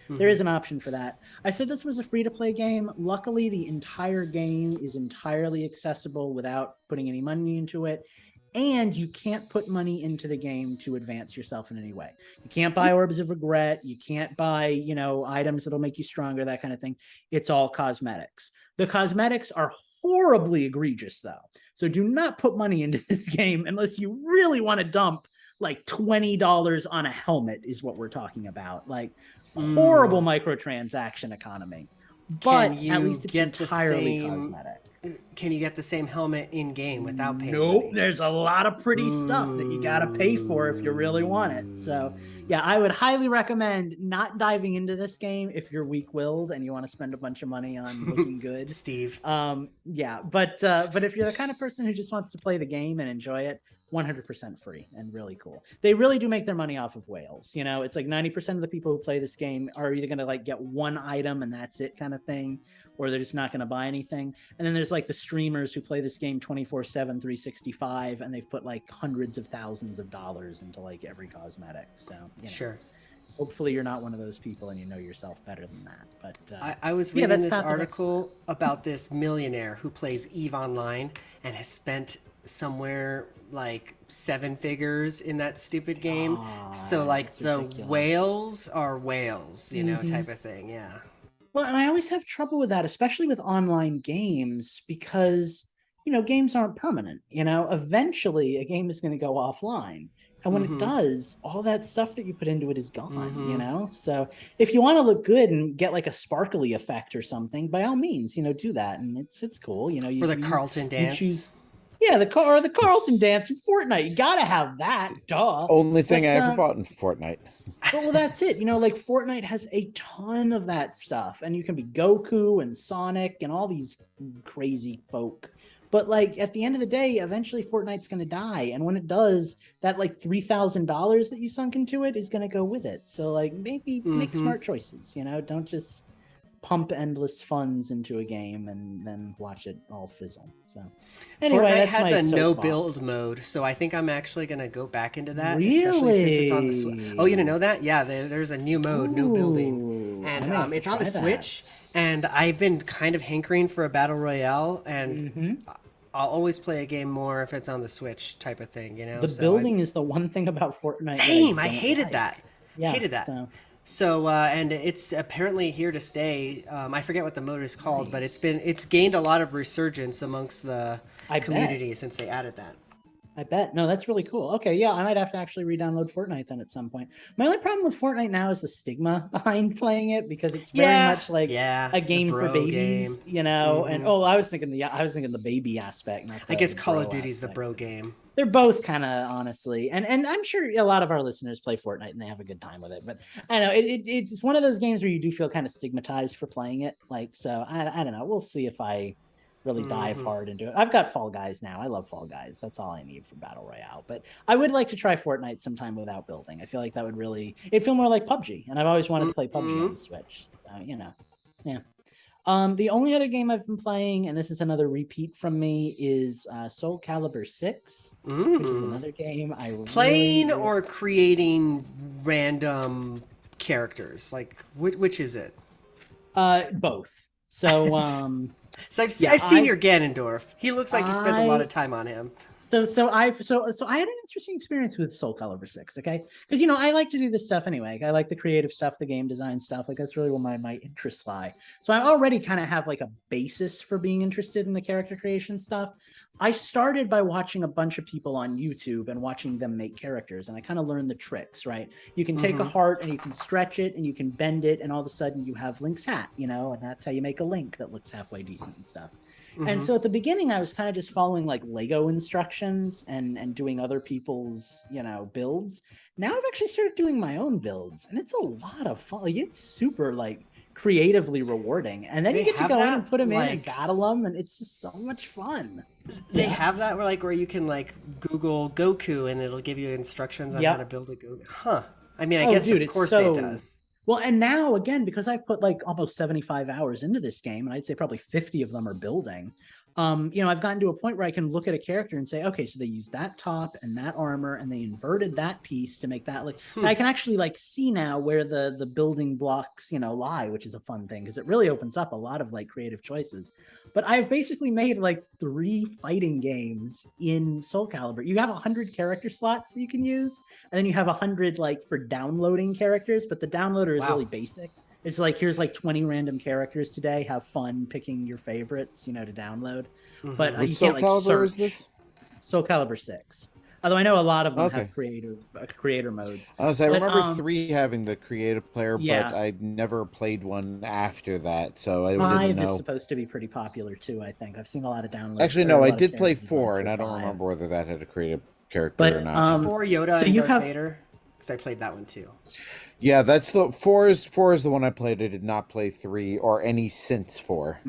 there is an option for that. I said this was a free-to-play game. Luckily, the entire game is entirely accessible without putting any money into it. And you can't put money into the game to advance yourself in any way. You can't buy orbs of regret. You can't buy, items that'll make you stronger, that kind of thing. It's all cosmetics. The cosmetics are horribly egregious, though. So do not put money into this game unless you really want to dump like $20 on a helmet is what we're talking about. Like horrible microtransaction economy. But at least it's entirely cosmetic. Can you get the same helmet in game without paying? Nope. money? There's a lot of pretty stuff that you got to pay for if you really want it. So yeah, I would highly recommend not diving into this game if you're weak-willed and you want to spend a bunch of money on looking good. Steve. Yeah, but if you're the kind of person who just wants to play the game and enjoy it, 100% free and really cool. They really do make their money off of whales. It's like 90% of the people who play this game are either going to like get one item and that's it kind of thing, or they're just not going to buy anything. And then there's like the streamers who play this game 24/7, 365, and they've put like hundreds of thousands of dollars into like every cosmetic. So sure. Hopefully you're not one of those people and you know yourself better than that. But I was reading this article about this millionaire who plays EVE Online and has spent somewhere like 7 figures in that stupid game. So like the ridiculous. Whales are whales, type of thing. Yeah. Well, and I always have trouble with that, especially with online games, because, games aren't permanent. Eventually a game is going to go offline. And when it does, all that stuff that you put into it is gone, So if you want to look good and get like a sparkly effect or something, by all means, do that. And it's cool. Or the Carlton dance. Yeah, the Carlton dance in Fortnite. You gotta have that, duh. Only thing I ever bought in Fortnite. Well, that's it. Like Fortnite has a ton of that stuff, and you can be Goku and Sonic and all these crazy folk. But like at the end of the day, eventually Fortnite's going to die, and when it does, that like $3,000 that you sunk into it is going to go with it. So like maybe make smart choices. Don't just pump endless funds into a game and then watch it all fizzle. So anyway, Fortnite has a no build mode, so I think I'm actually gonna go back into that. Really? Especially since it's on the Switch. Oh, you didn't know that? Yeah, there's a new mode, no building, and it's on the Switch. And I've been kind of hankering for a battle royale, and I'll always play a game more if it's on the Switch type of thing. The building is the one thing about Fortnite. Same, I hated that. Yeah, hated that. So and it's apparently here to stay. I forget what the mode is called, but it's gained a lot of resurgence amongst the community since they added that. I bet. No, that's really cool. Okay, yeah, I might have to actually re-download Fortnite then at some point. My only problem with Fortnite now is the stigma behind playing it, because it's very much like a game for babies, And I was thinking the baby aspect. I guess Call of Duty's the bro game. They're both kind of, honestly, and I'm sure a lot of our listeners play Fortnite and they have a good time with it. But I know it's one of those games where you do feel kind of stigmatized for playing it. So I don't know. We'll see if I really dive hard into it. I've got Fall Guys now. I love Fall Guys. That's all I need for Battle Royale. But I would like to try Fortnite sometime without building. I feel like that would it'd feel more like PUBG. And I've always wanted to play PUBG on the Switch. Yeah. The only other game I've been playing, and this is another repeat from me, is Soul Calibur 6, which is another game I playing or creating random characters. Like which is it? Both. So so I've seen your Ganondorf. He looks like you spent a lot of time on him. So I had an interesting experience with Soul Calibur 6, okay? Because I like to do this stuff anyway. I like the creative stuff, the game design stuff. Like that's really where my interests lie. So I already kind of have like a basis for being interested in the character creation stuff. I started by watching a bunch of people on YouTube and watching them make characters, and I kind of learned the tricks, right? You can take a heart and you can stretch it and you can bend it, and all of a sudden you have Link's hat, and that's how you make a Link that looks halfway decent and stuff. And so at the beginning, I was kind of just following like Lego instructions and doing other people's, builds. Now I've actually started doing my own builds, and it's a lot of fun. Like it's super like creatively rewarding. And then you get to go in and put them in and battle them, and it's just so much fun. They have that where you can like Google Goku and it'll give you instructions on how to build a Goku. Huh. I mean, I guess of course it does. Well, and now, again, because I've put like almost 75 hours into this game, and I'd say probably 50 of them are building, I've gotten to a point where I can look at a character and say, okay, so they used that top and that armor, and they inverted that piece to make that and I can actually like see now where the building blocks, lie, which is a fun thing because it really opens up a lot of like creative choices. But I've basically made like 3 fighting games in Soul Calibur. You have 100 character slots that you can use, and then you have 100 like for downloading characters, but the downloader is really basic. It's like, here's like 20 random characters today. Have fun picking your favorites, to download. But you can't like Calibur search. Is this? Soul Calibur 6. Although I know a lot of them have creator modes. I remember 3 having the creative player, but I never played one after that, so I didn't know. 5 is supposed to be pretty popular too, I think. I've seen a lot of downloads. Actually, no, I did play 4, and I don't remember whether that had a creative character or not. 4 Yoda and Darth Vader, because I played that one too. Yeah, that's the 4 is the one I played. I did not play 3 or any since 4.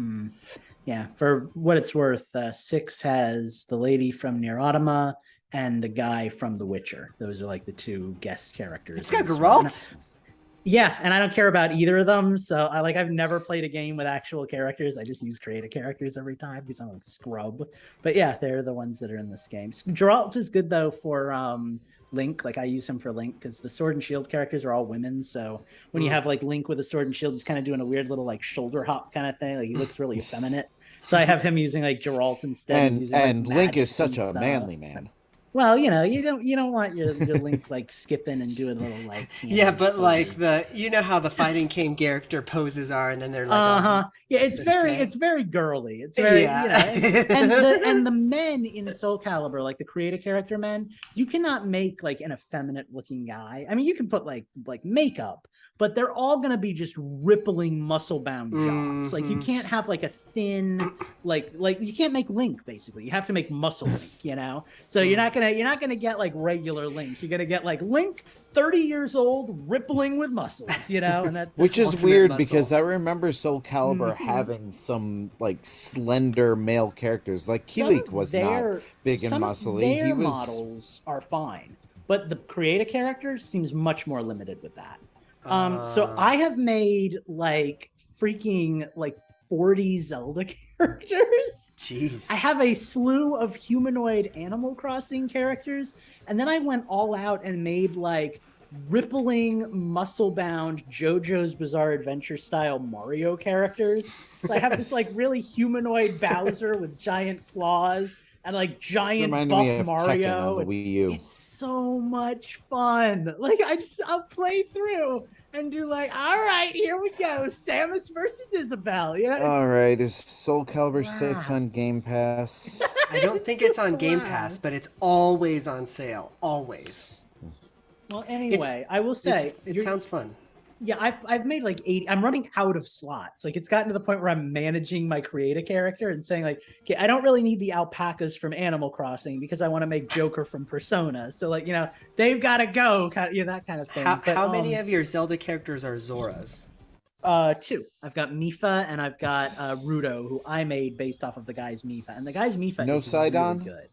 Yeah, for what it's worth, 6 has the lady from Nier Automata and the guy from The Witcher. Those are like the 2 guest characters. It's got Geralt. Yeah, and I don't care about either of them. So I've never played a game with actual characters. I just use creative characters every time because I'm a scrub. But yeah, they're the ones that are in this game. Geralt is good though for Link. Like I use him for Link because the Sword and Shield characters are all women. So when you have like Link with a sword and shield, he's kind of doing a weird little like shoulder hop kind of thing. Like he looks really effeminate. So I have him using like Geralt instead. And Link is such a manly man. Well, you don't want your Link like skipping and doing a little like but like how the fighting game character poses are, and then they're like, yeah, it's very girly. It's very and the men in Soul Calibur, like the creative character men, you cannot make like an effeminate looking guy. I mean, you can put like makeup, but they're all gonna be just rippling muscle bound jocks. Like you can't have like a thin like you can't make Link basically. You have to make muscle Link, So you're not gonna get like regular Link. You're gonna get like Link 30 years old rippling with muscles, and that's which is weird because I remember Soul Calibur having some like slender male characters. Like Kilik was not big and muscly. Their models are fine, but the creative character seems much more limited with that. So I have made like freaking like 40 Zelda characters. Jeez. I have a slew of humanoid Animal Crossing characters, and then I went all out and made like rippling, muscle-bound JoJo's Bizarre Adventure style Mario characters. So I have this like really humanoid Bowser with giant claws and like giant buff Mario. On the Wii U. It's so much fun. Like I'll play through and do like, all right, here we go, Samus versus Isabelle. All right, is Soul Calibur 6 on Game Pass? I don't think it's on Game Pass, but it's always on sale. Always. Well, anyway, I will say it sounds fun. Yeah, I've made like 80. I'm running out of slots. Like it's gotten to the point where I'm managing my creative character and saying like, okay, I don't really need the alpacas from Animal Crossing because I want to make Joker from Persona. So like, they've got to go, that kind of thing. How many of your Zelda characters are Zoras? 2. I've got Mipha and I've got Rudo, who I made based off of the guy's Mipha, and the guy's Mipha is Sidon? really good.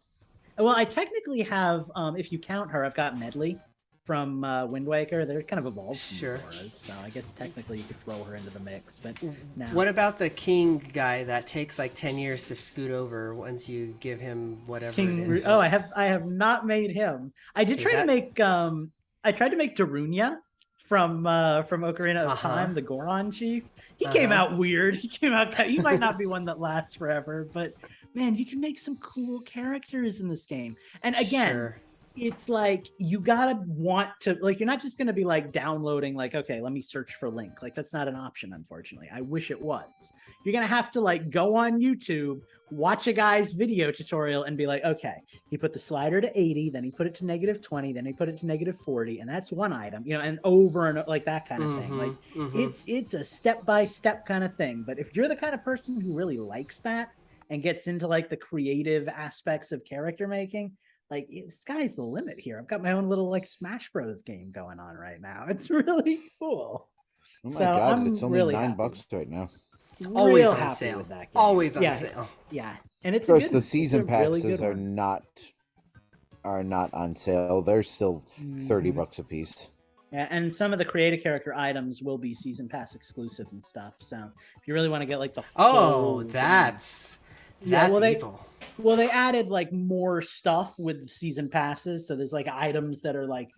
Well, I technically have, if you count her, I've got Medley from Wind Waker. They're kind of evolved from Zoras, so I guess technically you could throw her into the mix. But no. What about the king guy that takes like 10 years to scoot over once you give him whatever it is? Oh, I have not made him. I did try to make I tried to make Darunia from Ocarina of Time, the Goron chief. He came out weird. He might not be one that lasts forever, but man, you can make some cool characters in this game. And again, it's like you gotta want to, like, you're not just gonna be like downloading like, okay, let me search for Link. Like that's not an option, unfortunately. I wish it was. You're gonna have to like go on YouTube, watch a guy's video tutorial and be like, okay, he put the slider to 80, then he put it to -20, then he put it to -40, and that's one item, and over and like that kind of thing. Like it's a step-by-step kind of thing. But if you're the kind of person who really likes that and gets into like the creative aspects of character making, like sky's the limit here. I've got my own little like Smash Bros game going on right now. It's really cool. Oh my God, it's only really $9 right now. It's always on sale. Always on sale. Yeah, and it's of course the season passes are not on sale. They're still $30 a piece. Yeah, and some of the creative character items will be season pass exclusive and stuff. So if you really want to get like the full that's evil. Well, they added like more stuff with season passes. So there's like items that are like,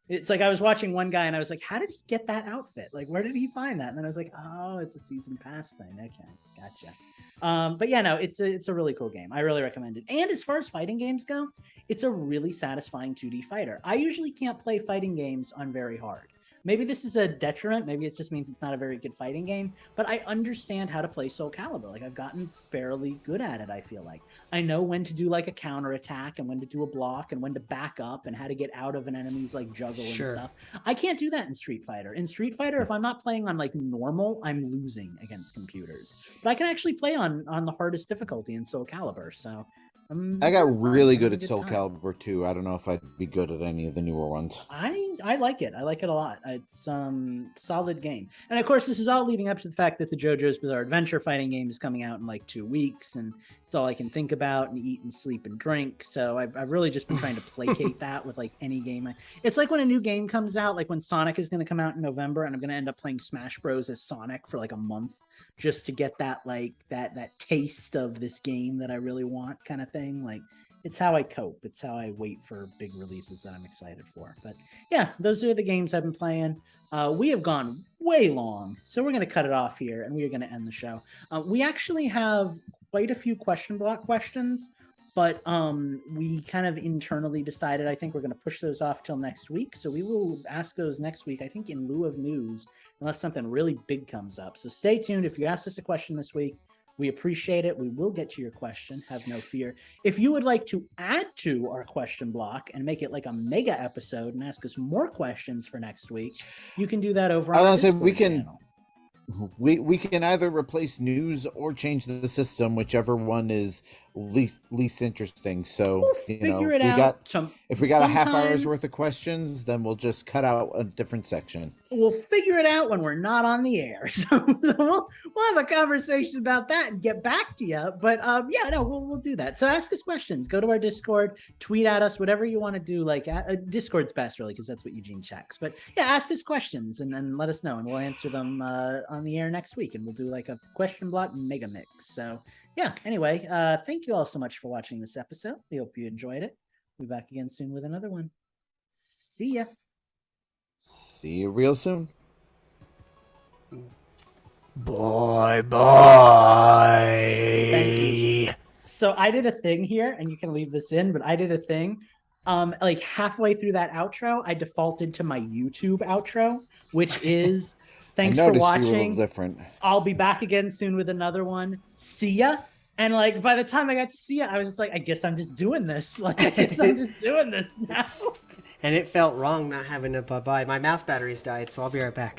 it's like I was watching one guy and I was like, how did he get that outfit? Like, where did he find that? And then I was like, oh, it's a season pass thing. Okay, gotcha. But yeah, no, it's a really cool game. I really recommend it. And as far as fighting games go, it's a really satisfying 2D fighter. I usually can't play fighting games on very hard. Maybe this is a detriment. Maybe it just means it's not a very good fighting game, but I understand how to play Soul Calibur. Like I've gotten fairly good at it, I feel like. I know when to do like a counter attack and when to do a block and when to back up and how to get out of an enemy's like juggle and stuff. I can't do that in Street Fighter. In Street Fighter, if I'm not playing on like normal, I'm losing against computers. But I can actually play on the hardest difficulty in Soul Calibur, so I got really good at Soul Calibur 2. I don't know if I'd be good at any of the newer ones. I like it. I like it a lot. It's solid game. And of course, this is all leading up to the fact that the JoJo's Bizarre Adventure fighting game is coming out in like 2 weeks, and it's all I can think about and eat and sleep and drink. So I've really just been trying to placate that with like any game. It's like when a new game comes out, like when Sonic is going to come out in November, and I'm going to end up playing Smash Bros as Sonic for like a month just to get that like that taste of this game that I really want kind of thing. Like it's how I cope. It's how I wait for big releases that I'm excited for. But yeah, those are the games I've been playing. We have gone way long, so we're going to cut it off here and we are going to end the show. We actually have quite a few question block questions But we kind of internally decided, I think we're going to push those off till next week. So we will ask those next week, I think in lieu of news, unless something really big comes up. So stay tuned. If you asked us a question this week, we appreciate it. We will get to your question. Have no fear. If you would like to add to our question block and make it like a mega episode and ask us more questions for next week, you can do that over on our Discord channel. We can either replace news or change the system, whichever one is least interesting. So if we got a half hour's worth of questions, then we'll just cut out a different section. We'll figure it out when we're not on the air. So we'll have a conversation about that and get back to you. But we'll do that. So ask us questions. Go to our Discord, tweet at us, whatever you want to do. Like Discord's best, really, because that's what Eugene checks. But yeah, ask us questions and let us know, and we'll answer them on the air next week. And we'll do like a question block mega mix. So yeah, anyway, thank you all so much for watching this episode. We hope you enjoyed it. We'll be back again soon with another one. See ya. See you real soon. Bye. Thank you. So I did a thing here, and you can leave this in, but I did a thing. Like halfway through that outro, I defaulted to my YouTube outro, which is thanks for watching. Different. I'll be back again soon with another one. See ya. And like by the time I got to see ya, I was just like, I guess I'm just doing this. Like I guess I'm just doing this now. And it felt wrong not having a bye-bye. My mouse batteries died, so I'll be right back.